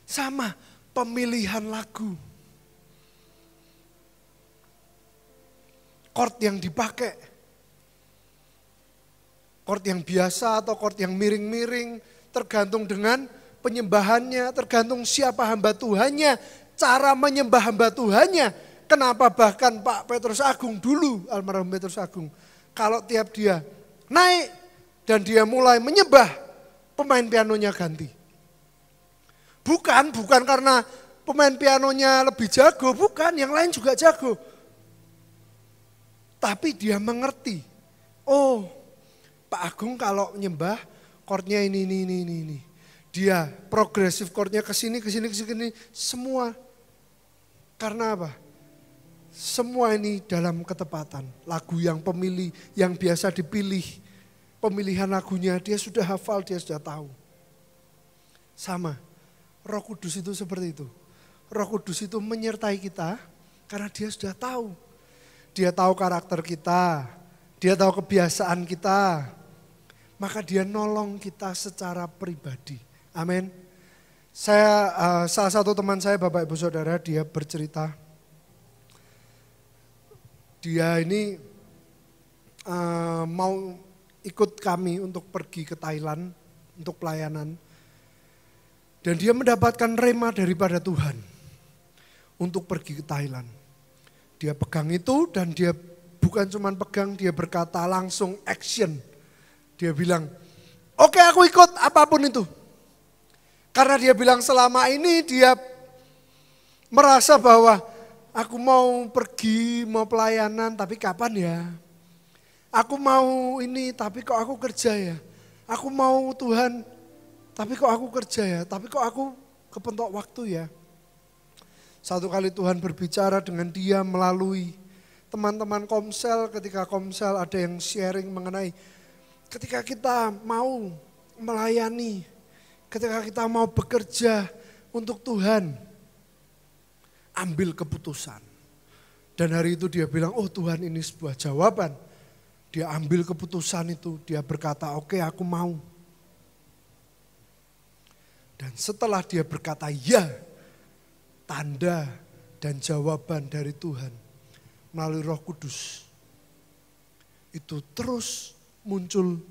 Sama pemilihan lagu. Chord yang dipakai. Chord yang biasa atau chord yang miring-miring, tergantung dengan penyembahannya, tergantung siapa hamba Tuhannya, cara menyembah hamba Tuhannya. Kenapa bahkan Pak Petrus Agung dulu, almarhum Petrus Agung, kalau tiap dia naik dan dia mulai menyembah, pemain pianonya ganti. Bukan karena pemain pianonya lebih jago, bukan, yang lain juga jago. Tapi dia mengerti, oh Pak Agung kalau nyembah chordnya ini. Dia progresif chordnya kesini, semua. Karena apa? Semua ini dalam ketepatan. Lagu yang yang biasa dipilih, pemilihan lagunya dia sudah hafal, dia sudah tahu. Sama, Roh Kudus itu seperti itu. Roh Kudus itu menyertai kita karena dia sudah tahu. Dia tahu karakter kita, dia tahu kebiasaan kita. Maka dia nolong kita secara pribadi. Amin. Salah satu teman saya Bapak Ibu Saudara, dia bercerita. Dia ini mau ikut kami untuk pergi ke Thailand untuk pelayanan. Dan dia mendapatkan rema daripada Tuhan untuk pergi ke Thailand. Dia pegang itu dan dia bukan cuma pegang, dia berkata langsung action. Dia bilang, oke, aku ikut apapun itu. Karena dia bilang selama ini dia merasa bahwa aku mau pergi, mau pelayanan, tapi kapan ya? Aku mau ini, tapi kok aku kerja ya? Aku mau Tuhan, tapi kok aku kerja ya? Tapi kok aku kepentok waktu ya? Satu kali Tuhan berbicara dengan dia melalui teman-teman Komsel, ketika Komsel ada yang sharing mengenai ketika kita mau melayani, ketika kita mau bekerja untuk Tuhan, ambil keputusan. Dan hari itu dia bilang, oh Tuhan ini sebuah jawaban. Dia ambil keputusan itu, dia berkata, oke, aku mau. Dan setelah dia berkata ya, tanda dan jawaban dari Tuhan melalui Roh Kudus itu terus muncul.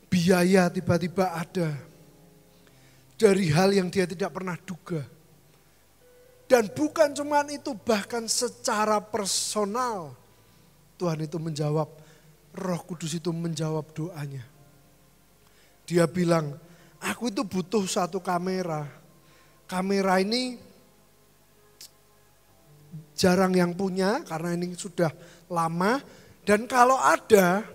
Biaya tiba-tiba ada dari hal yang dia tidak pernah duga. Dan bukan cuma itu, bahkan secara personal Tuhan itu menjawab, Roh Kudus itu menjawab doanya. Dia bilang, aku itu butuh satu kamera. Kamera ini jarang yang punya karena ini sudah lama. Dan kalau ada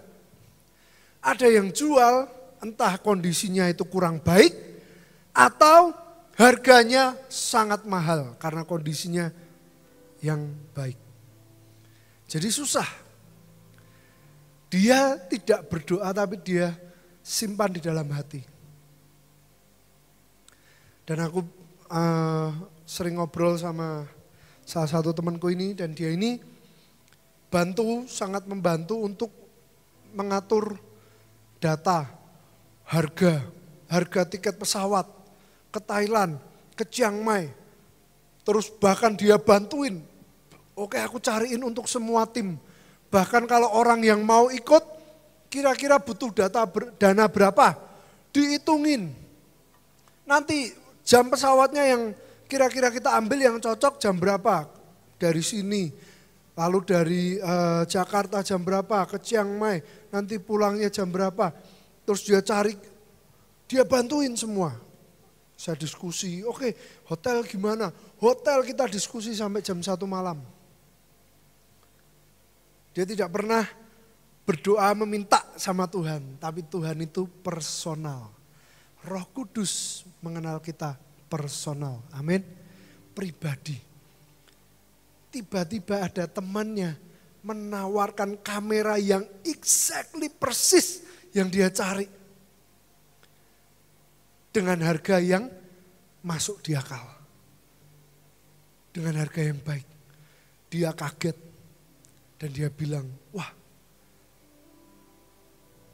yang jual, entah kondisinya itu kurang baik atau harganya sangat mahal karena kondisinya yang baik. Jadi susah. Dia tidak berdoa tapi dia simpan di dalam hati. Dan aku sering ngobrol sama salah satu temanku ini dan dia ini sangat membantu untuk mengatur data, harga tiket pesawat ke Thailand, ke Chiang Mai. Terus bahkan dia bantuin, oke aku cariin untuk semua tim. Bahkan kalau orang yang mau ikut, kira-kira butuh dana berapa, dihitungin. Nanti jam pesawatnya yang kira-kira kita ambil yang cocok jam berapa. dari sini, lalu dari Jakarta jam berapa, ke Chiang Mai, nanti pulangnya jam berapa. Terus dia cari, dia bantuin semua. Saya diskusi, oke, hotel gimana? Hotel kita diskusi sampai jam 1 malam. Dia tidak pernah berdoa meminta sama Tuhan, tapi Tuhan itu personal. Roh Kudus mengenal kita personal, amin, pribadi. Tiba-tiba ada temannya menawarkan kamera yang exactly persis yang dia cari. Dengan harga yang masuk di akal. Dengan harga yang baik. Dia kaget dan dia bilang, wah,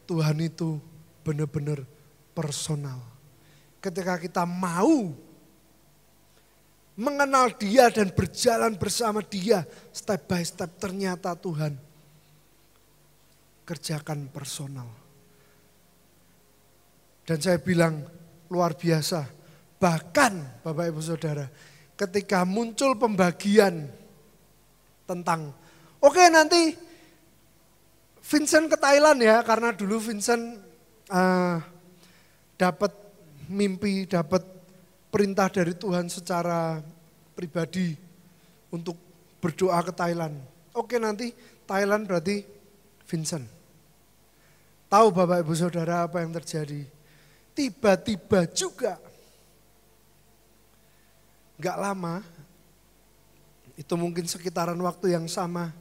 Tuhan itu benar-benar personal. Ketika kita mau mengenal dia dan berjalan bersama dia step by step, ternyata Tuhan kerjakan personal. Dan saya bilang luar biasa. Bahkan Bapak Ibu Saudara, ketika muncul pembagian tentang oke, nanti Vincent ke Thailand ya, karena dulu Vincent dapat mimpi, dapat perintah dari Tuhan secara pribadi untuk berdoa ke Thailand. Oke, nanti Thailand berarti Vincent. Tahu Bapak Ibu Saudara apa yang terjadi? Tiba-tiba juga, gak lama, itu mungkin sekitaran waktu yang sama,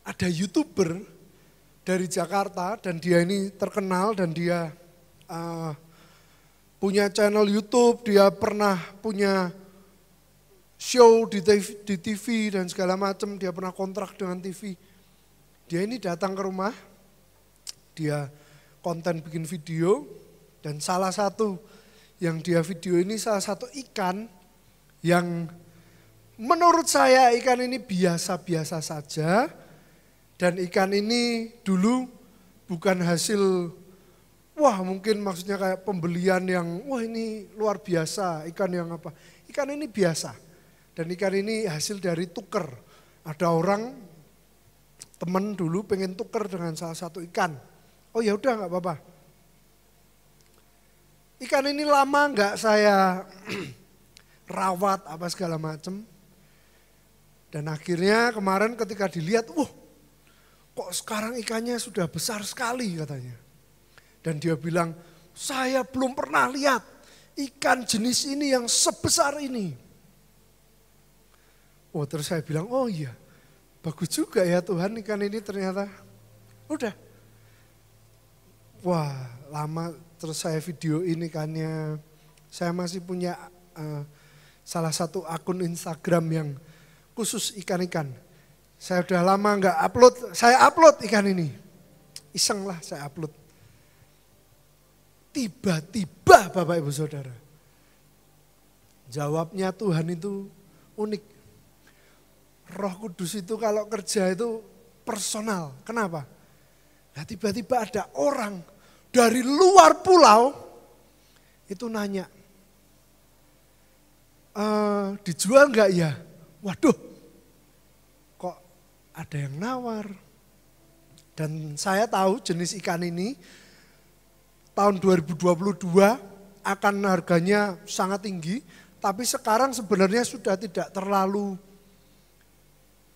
ada YouTuber dari Jakarta dan dia ini terkenal dan dia punya channel YouTube, dia pernah punya show di TV dan segala macam, dia pernah kontrak dengan TV. Dia ini datang ke rumah, dia konten bikin video. Dan salah satu yang dia video ini salah satu ikan yang menurut saya ikan ini biasa-biasa saja. Dan ikan ini dulu bukan hasil, wah mungkin maksudnya kayak pembelian yang, wah ini luar biasa, ikan yang apa. Ikan ini biasa dan ikan ini hasil dari tuker. Ada orang, temen dulu pengen tuker dengan salah satu ikan. Oh ya udah gak apa-apa. Ikan ini lama nggak saya rawat apa segala macam. Dan akhirnya kemarin ketika dilihat, kok sekarang ikannya sudah besar sekali katanya. Dan dia bilang, saya belum pernah lihat ikan jenis ini yang sebesar ini. Oh terus saya bilang, oh iya bagus juga ya Tuhan ikan ini ternyata. Udah. Wah lama. Terus saya video ini ikannya, saya masih punya salah satu akun Instagram yang khusus ikan-ikan. Saya udah lama nggak upload, saya upload ikan ini. Iseng lah saya upload. Tiba-tiba Bapak Ibu Saudara, jawabnya Tuhan itu unik. Roh Kudus itu kalau kerja itu personal. Kenapa? Nah tiba-tiba ada orang dari luar pulau itu nanya, dijual nggak ya? Waduh, kok ada yang nawar. Dan saya tahu jenis ikan ini tahun 2022 akan harganya sangat tinggi, tapi sekarang sebenarnya sudah tidak terlalu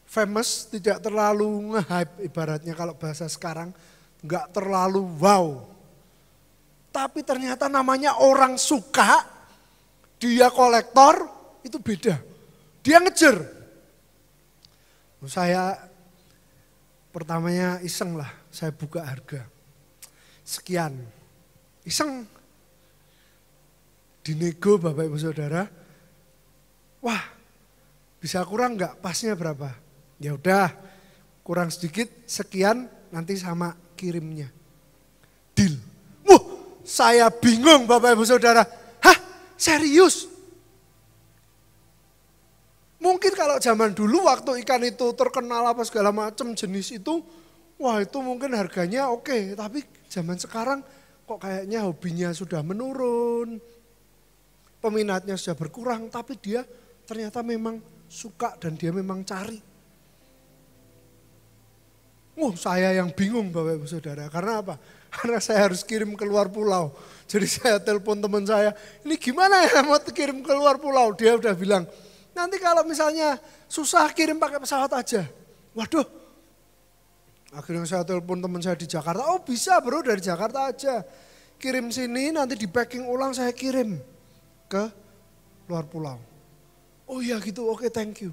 famous, tidak terlalu nge-hype ibaratnya kalau bahasa sekarang, nggak terlalu wow. Tapi ternyata namanya orang suka, dia kolektor, itu beda. Dia ngejar. Saya pertamanya iseng lah, saya buka harga. Sekian, iseng. Dinego Bapak Ibu Saudara, wah bisa kurang nggak? Pasnya berapa? Ya udah, kurang sedikit, sekian, nanti sama kirimnya. Deal. Saya bingung Bapak Ibu Saudara, hah serius? Mungkin kalau zaman dulu waktu ikan itu terkenal apa segala macam jenis itu, wah itu mungkin harganya oke. Tapi zaman sekarang kok kayaknya hobinya sudah menurun, peminatnya sudah berkurang, tapi dia ternyata memang suka dan dia memang cari. Saya yang bingung Bapak Ibu Saudara. Karena apa? Karena saya harus kirim keluar pulau. Jadi saya telepon teman saya, ini gimana ya mau kirim keluar pulau? Dia udah bilang, nanti kalau misalnya susah kirim pakai pesawat aja. Waduh. Akhirnya saya telepon teman saya di Jakarta, oh bisa bro dari Jakarta aja. Kirim sini nanti di packing ulang saya kirim ke luar pulau. Oh iya gitu, oke thank you.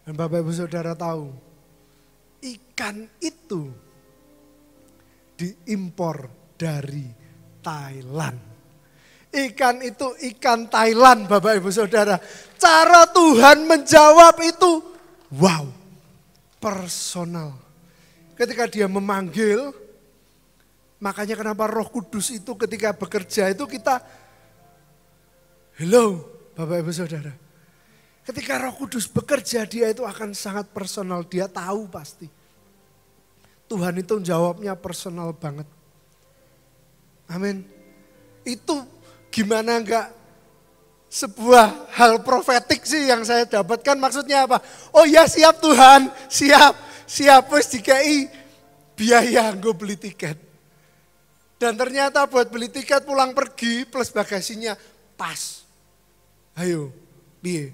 Dan Bapak Ibu Saudara tahu, ikan itu diimpor dari Thailand. Ikan itu ikan Thailand Bapak Ibu Saudara. Cara Tuhan menjawab itu wow, personal. Ketika dia memanggil, makanya kenapa Roh Kudus itu ketika bekerja itu kita hello Bapak Ibu Saudara. Ketika Roh Kudus bekerja dia itu akan sangat personal, dia tahu pasti. Tuhan itu jawabnya personal banget. Amin. Itu gimana enggak sebuah hal profetik sih yang saya dapatkan, maksudnya apa? Oh ya siap Tuhan, siap wis dikai biaya gue beli tiket. Dan ternyata buat beli tiket pulang pergi plus bagasinya pas. Ayo, piye?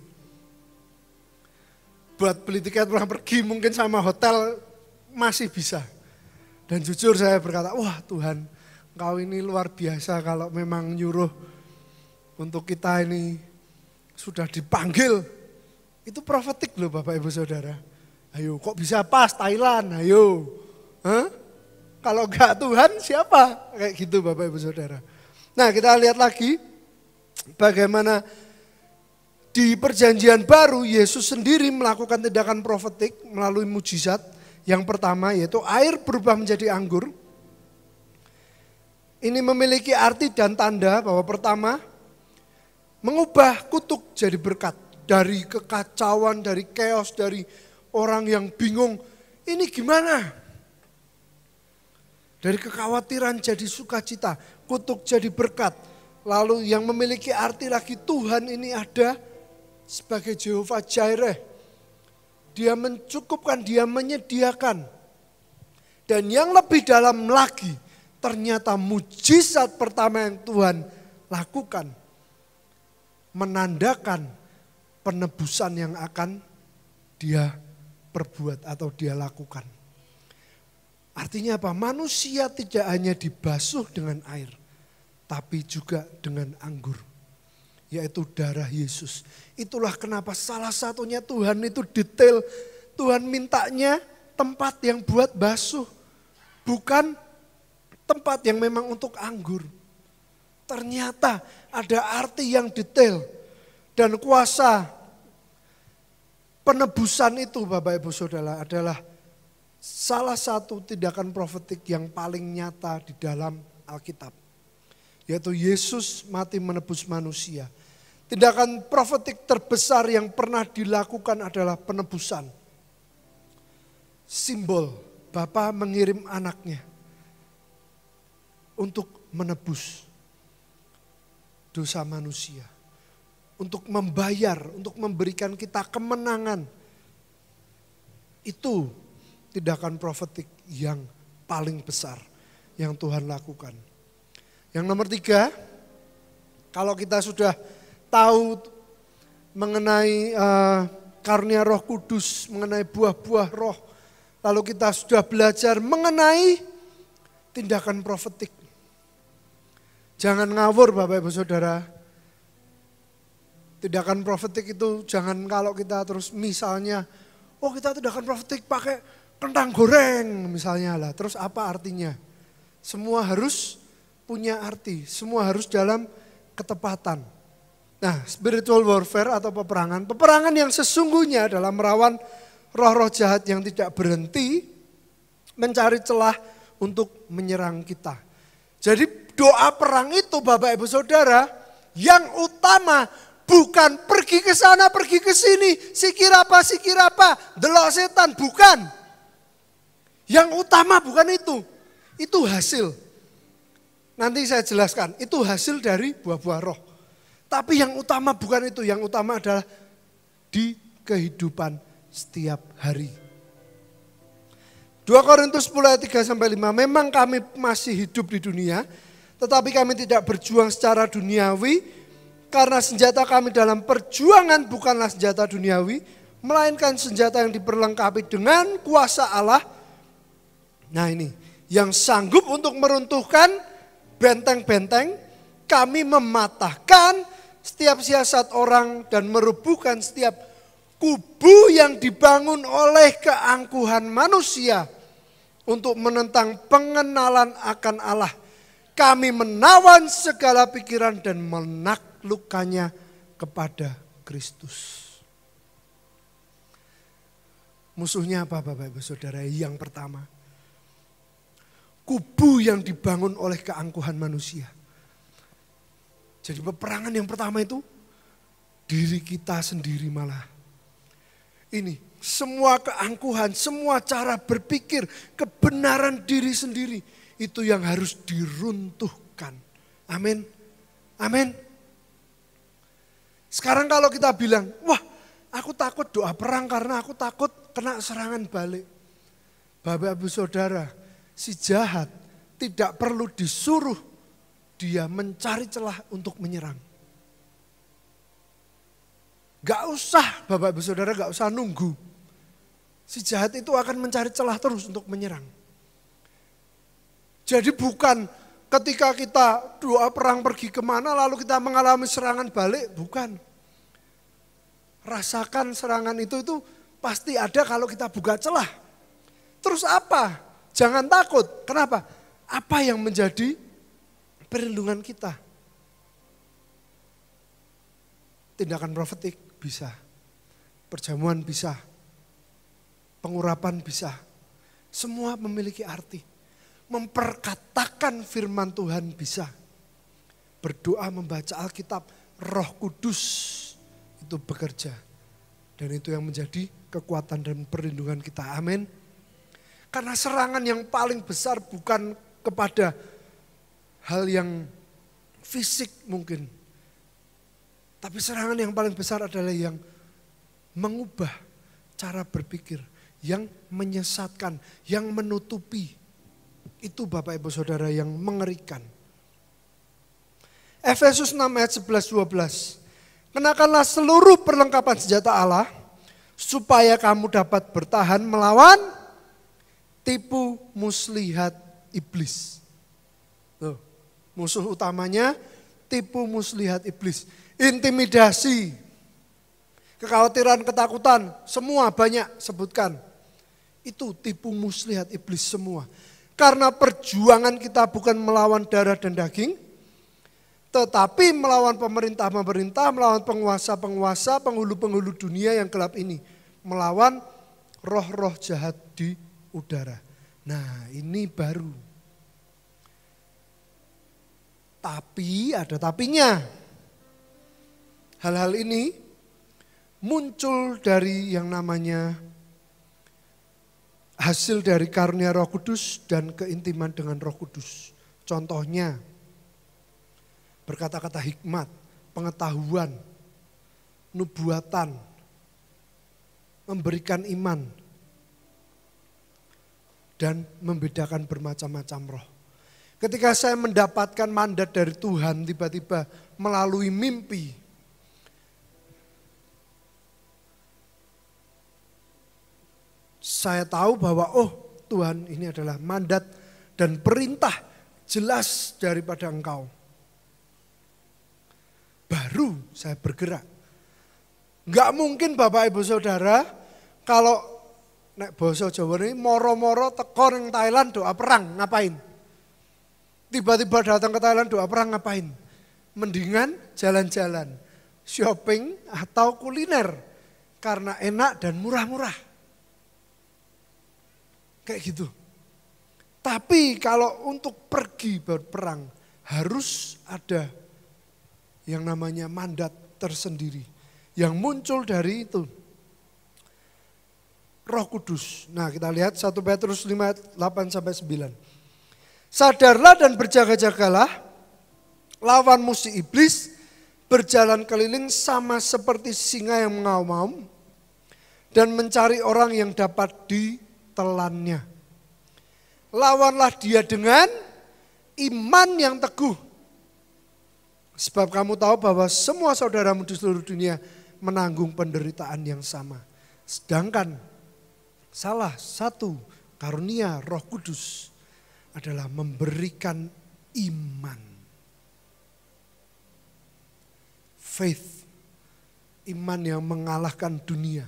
Buat beli tiket pulang pergi mungkin sama hotel masih bisa. Dan jujur saya berkata, wah Tuhan, Engkau ini luar biasa kalau memang nyuruh untuk kita ini sudah dipanggil. Itu profetik loh Bapak Ibu Saudara. Ayo kok bisa pas Thailand, ayo. Kalau enggak Tuhan siapa? Kayak gitu Bapak Ibu Saudara. Nah kita lihat lagi bagaimana di perjanjian baru Yesus sendiri melakukan tindakan profetik melalui mujizat. Yang pertama yaitu air berubah menjadi anggur. Ini memiliki arti dan tanda bahwa pertama mengubah kutuk jadi berkat. Dari kekacauan, dari chaos, dari orang yang bingung. Ini gimana? Dari kekhawatiran jadi sukacita, kutuk jadi berkat. Lalu yang memiliki arti lagi Tuhan ini ada sebagai Jehovah Jireh. Dia mencukupkan, dia menyediakan. Dan yang lebih dalam lagi, ternyata mujizat pertama yang Tuhan lakukan. Menandakan penebusan yang akan dia perbuat atau dia lakukan. Artinya apa? Manusia tidak hanya dibasuh dengan air, tapi juga dengan anggur. Yaitu darah Yesus. Itulah kenapa salah satunya Tuhan itu detail. Tuhan mintanya tempat yang buat basuh. Bukan tempat yang memang untuk anggur. Ternyata ada arti yang detail. Dan kuasa penebusan itu Bapak Ibu Saudara adalah salah satu tindakan profetik yang paling nyata di dalam Alkitab. Yaitu Yesus mati menebus manusia. Tindakan profetik terbesar yang pernah dilakukan adalah penebusan. Simbol Bapa mengirim anaknya untuk menebus dosa manusia. Untuk membayar, untuk memberikan kita kemenangan. Itu tindakan profetik yang paling besar yang Tuhan lakukan. Yang nomor 3, kalau kita sudah tahu mengenai karunia Roh Kudus, mengenai buah-buah Roh, lalu kita sudah belajar mengenai tindakan profetik. Jangan ngawur Bapak Ibu Saudara. Tindakan profetik itu jangan kalau kita terus misalnya, oh kita tindakan profetik pakai kentang goreng misalnya lah. Terus apa artinya? Semua harus punya arti, semua harus dalam ketepatan. Nah, spiritual warfare atau peperangan yang sesungguhnya adalah melawan roh-roh jahat yang tidak berhenti mencari celah untuk menyerang kita. Jadi doa perang itu Bapak Ibu Saudara yang utama bukan pergi ke sana, pergi ke sini, sikir apa, delok setan, bukan. Yang utama bukan itu hasil. Nanti saya jelaskan, itu hasil dari buah-buah roh. Tapi yang utama bukan itu, yang utama adalah di kehidupan setiap hari. 2 Korintus 10 ayat 3 sampai 5, memang kami masih hidup di dunia, tetapi kami tidak berjuang secara duniawi, karena senjata kami dalam perjuangan bukanlah senjata duniawi, melainkan senjata yang diperlengkapi dengan kuasa Allah. Nah ini, yang sanggup untuk meruntuhkan benteng-benteng, kami mematahkan setiap siasat orang dan merubuhkan setiap kubu yang dibangun oleh keangkuhan manusia untuk menentang pengenalan akan Allah. Kami menawan segala pikiran dan menaklukkannya kepada Kristus. Musuhnya apa Bapak Ibu Saudara? Yang pertama, kubu yang dibangun oleh keangkuhan manusia. Jadi peperangan yang pertama itu diri kita sendiri malah. Ini semua keangkuhan, semua cara berpikir, kebenaran diri sendiri itu yang harus diruntuhkan. Amin. Amin. Sekarang kalau kita bilang, wah aku takut doa perang karena aku takut kena serangan balik. Bapak Ibu Saudara, si jahat tidak perlu disuruh dia mencari celah untuk menyerang. Gak usah Bapak Ibu Saudara, gak usah nunggu. Si jahat itu akan mencari celah terus untuk menyerang. Jadi bukan ketika kita doa perang pergi kemana lalu kita mengalami serangan balik, bukan. Rasakan serangan itu pasti ada kalau kita buka celah. Terus apa? Jangan takut. Kenapa? Apa yang menjadi perlindungan kita? Tindakan profetik bisa. Perjamuan bisa. Pengurapan bisa. Semua memiliki arti. Memperkatakan firman Tuhan bisa. Berdoa, membaca Alkitab, Roh Kudus itu bekerja. Dan itu yang menjadi kekuatan dan perlindungan kita. Amin. Karena serangan yang paling besar bukan kepada hal yang fisik mungkin. Tapi serangan yang paling besar adalah yang mengubah cara berpikir. Yang menyesatkan, yang menutupi. Itu Bapak Ibu Saudara yang mengerikan. Efesus 6 ayat 11-12. Kenakanlah seluruh perlengkapan senjata Allah supaya kamu dapat bertahan melawan tipu muslihat iblis. Tuh, musuh utamanya tipu muslihat iblis. Intimidasi, kekhawatiran, ketakutan, semua banyak sebutkan. Itu tipu muslihat iblis semua. Karena perjuangan kita bukan melawan darah dan daging, tetapi melawan pemerintah-pemerintah, melawan penguasa-penguasa, penghulu-penghulu dunia yang gelap ini. Melawan roh-roh jahat di udara. Nah ini baru. Tapi ada tapinya. Hal-hal ini muncul dari yang namanya hasil dari karunia Roh Kudus dan keintiman dengan Roh Kudus. Contohnya berkata-kata hikmat, pengetahuan, nubuatan, memberikan iman, dan membedakan bermacam-macam roh. Ketika saya mendapatkan mandat dari Tuhan tiba-tiba melalui mimpi, saya tahu bahwa Tuhan ini adalah mandat dan perintah jelas daripada Engkau. Baru saya bergerak. Enggak mungkin Bapak Ibu Saudara kalau nek basa Jawa ini moro-moro teko ning Thailand doa perang ngapain? Tiba-tiba datang ke Thailand doa perang ngapain? Mendingan jalan-jalan, shopping atau kuliner karena enak dan murah-murah. Kayak gitu. Tapi kalau untuk pergi berperang harus ada yang namanya mandat tersendiri. Yang muncul dari itu. Roh Kudus. Nah kita lihat 1 Petrus 5, 8-9. Sadarlah dan berjaga-jagalah. Lawan musuh iblis. Berjalan keliling sama seperti singa yang mengaum-ngaum. dan mencari orang yang dapat ditelannya. Lawanlah dia dengan iman yang teguh. Sebab kamu tahu bahwa semua saudaramu di seluruh dunia menanggung penderitaan yang sama. Sedangkan salah satu karunia Roh Kudus adalah memberikan iman. Faith, iman yang mengalahkan dunia.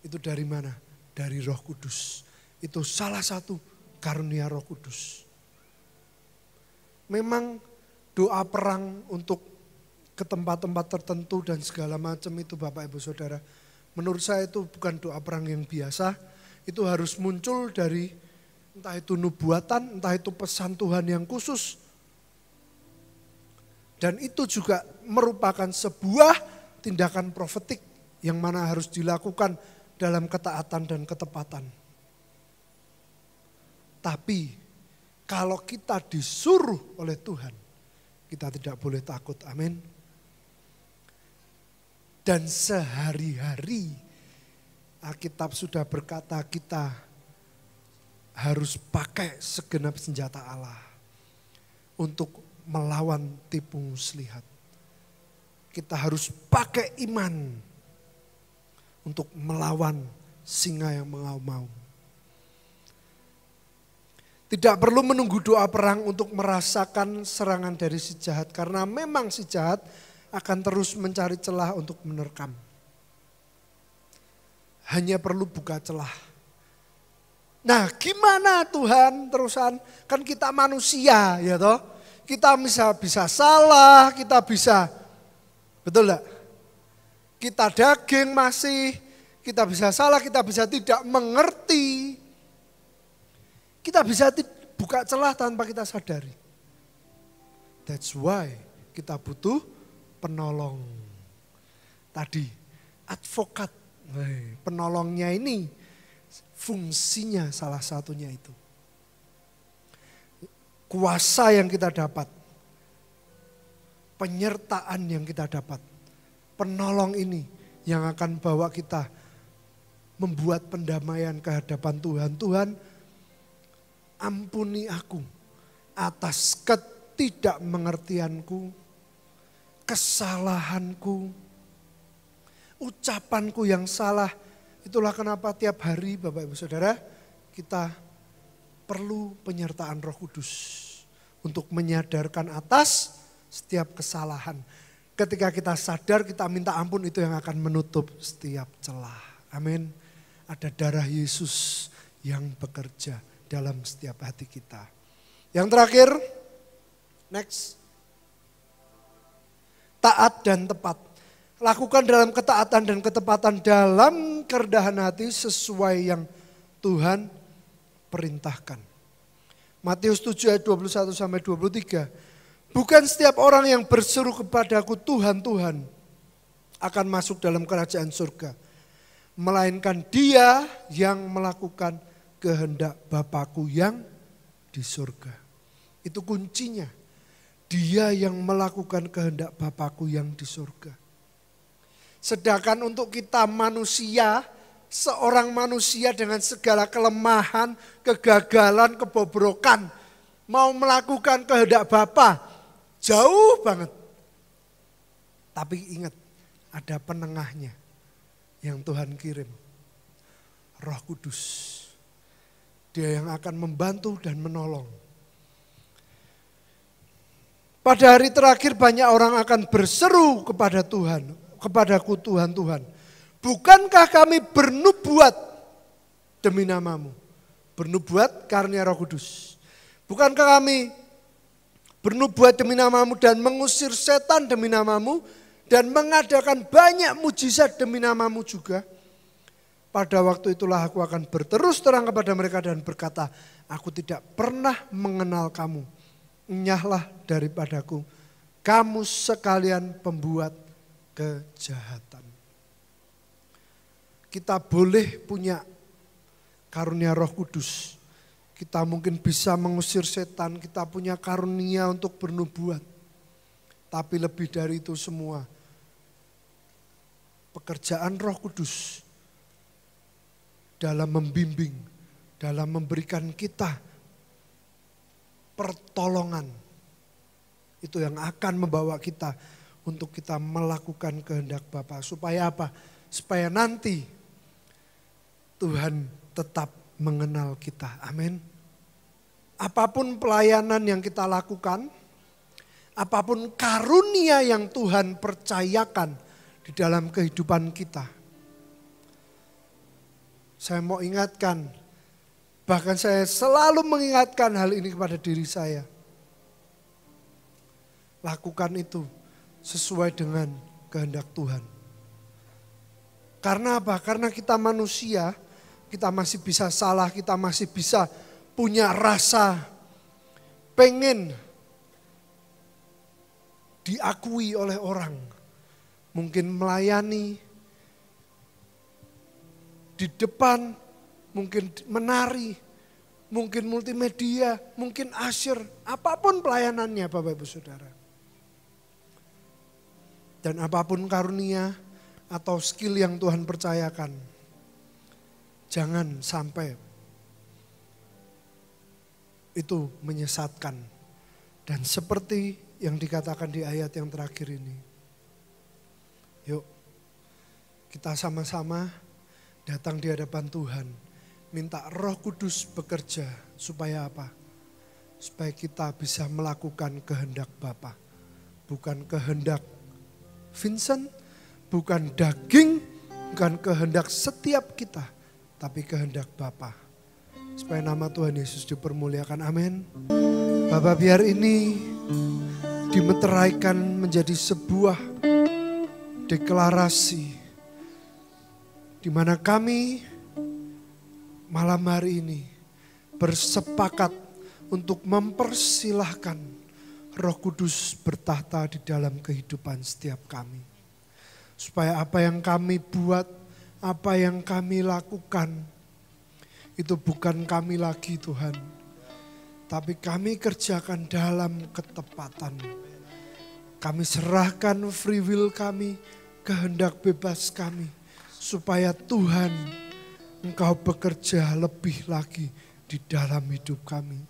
Itu dari mana? Dari Roh Kudus. Itu salah satu karunia Roh Kudus. Memang doa perang untuk ke tempat-tempat tertentu dan segala macam itu Bapak Ibu Saudara. Menurut saya itu bukan doa perang yang biasa. Itu harus muncul dari entah itu nubuatan, entah itu pesan Tuhan yang khusus. Dan itu juga merupakan sebuah tindakan profetik yang mana harus dilakukan dalam ketaatan dan ketepatan. Tapi kalau kita disuruh oleh Tuhan, kita tidak boleh takut, amin. Dan sehari-hari Alkitab sudah berkata kita harus pakai segenap senjata Allah untuk melawan tipu muslihat. Kita harus pakai iman untuk melawan singa yang mengaum-ngaum. Tidak perlu menunggu doa perang untuk merasakan serangan dari si jahat. Karena memang si jahat akan terus mencari celah untuk menerkam. Hanya perlu buka celah. Nah gimana Tuhan terusan? Kan kita manusia ya toh. Kita bisa salah, kita bisa, betul enggak? Kita daging masih, kita bisa salah, kita bisa tidak mengerti. Kita bisa buka celah tanpa kita sadari. That's why kita butuh penolong. Tadi advokat, penolongnya ini fungsinya salah satunya itu. Kuasa yang kita dapat, penyertaan yang kita dapat, penolong ini yang akan bawa kita membuat pendamaian ke hadapan Tuhan. Tuhan, ampuni aku atas ketidakmengertianku, kesalahanku, ucapanku yang salah. Itulah kenapa tiap hari Bapak Ibu Saudara kita perlu penyertaan Roh Kudus untuk menyadarkan atas setiap kesalahan. Ketika kita sadar, kita minta ampun, itu yang akan menutup setiap celah. Amin. Ada darah Yesus yang bekerja dalam setiap hati kita. Yang terakhir, next. Taat dan tepat. Lakukan dalam ketaatan dan ketepatan dalam kerendahan hati sesuai yang Tuhan perintahkan. Matius 7 ayat 21 sampai 23. Bukan setiap orang yang berseru kepadaku Tuhan, Tuhan akan masuk dalam kerajaan surga. Melainkan dia yang melakukan kehendak Bapakku yang di surga. Itu kuncinya. Dia yang melakukan kehendak Bapakku yang di surga. Sedangkan untuk kita manusia, seorang manusia dengan segala kelemahan, kegagalan, kebobrokan, mau melakukan kehendak Bapa, jauh banget. Tapi ingat, ada penengahnya yang Tuhan kirim, Roh Kudus. Dia yang akan membantu dan menolong. Pada hari terakhir banyak orang akan berseru kepada Tuhan, kepadaku Tuhan, Tuhan. Bukankah kami bernubuat demi namamu? Bernubuat karunia Roh Kudus. Bukankah kami bernubuat demi namamu dan mengusir setan demi namamu dan mengadakan banyak mujizat demi namamu juga? Pada waktu itulah aku akan berterus terang kepada mereka dan berkata, aku tidak pernah mengenal kamu. Enyahlah daripadaku, kamu sekalian pembuat kejahatan. Kita boleh punya karunia Roh Kudus. Kita mungkin bisa mengusir setan, kita punya karunia untuk bernubuat. Tapi lebih dari itu semua, pekerjaan Roh Kudus dalam membimbing, dalam memberikan kita pertolongan. Itu yang akan membawa kita untuk kita melakukan kehendak Bapa. Supaya apa? Supaya nanti Tuhan tetap mengenal kita. Amin. Apapun pelayanan yang kita lakukan, apapun karunia yang Tuhan percayakan di dalam kehidupan kita. Saya mau ingatkan, bahkan saya selalu mengingatkan hal ini kepada diri saya. Lakukan itu sesuai dengan kehendak Tuhan. Karena apa? Karena kita manusia, kita masih bisa salah, kita masih bisa punya rasa pengen diakui oleh orang. Mungkin melayani di depan, mungkin menari, mungkin multimedia, mungkin asyir, apapun pelayanannya Bapak Ibu Saudara. Dan apapun karunia atau skill yang Tuhan percayakan, jangan sampai itu menyesatkan. Dan seperti yang dikatakan di ayat yang terakhir ini, yuk kita sama-sama datang di hadapan Tuhan, minta Roh Kudus bekerja supaya apa? Supaya kita bisa melakukan kehendak Bapa. Bukan kehendak Vincent, bukan daging, bukan kehendak setiap kita, tapi kehendak Bapa. Supaya nama Tuhan Yesus dipermuliakan. Amin. Bapa, biar ini dimeteraikan menjadi sebuah deklarasi di mana kami malam hari ini bersepakat untuk mempersilahkan Roh Kudus bertahta di dalam kehidupan setiap kami. Supaya apa yang kami buat, apa yang kami lakukan, itu bukan kami lagi Tuhan. Tapi kami kerjakan dalam ketepatan. Kami serahkan free will kami, kehendak bebas kami. Supaya Tuhan, Engkau bekerja lebih lagi di dalam hidup kami.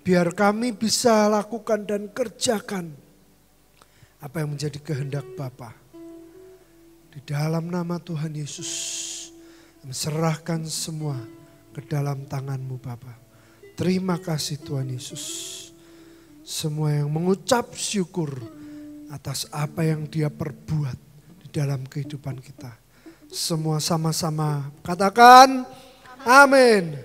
Biar kami bisa lakukan dan kerjakan apa yang menjadi kehendak Bapa. Di dalam nama Tuhan Yesus, serahkan semua ke dalam tangan-Mu Bapa. Terima kasih Tuhan Yesus. Semua yang mengucap syukur atas apa yang Dia perbuat di dalam kehidupan kita. Semua sama-sama katakan amin.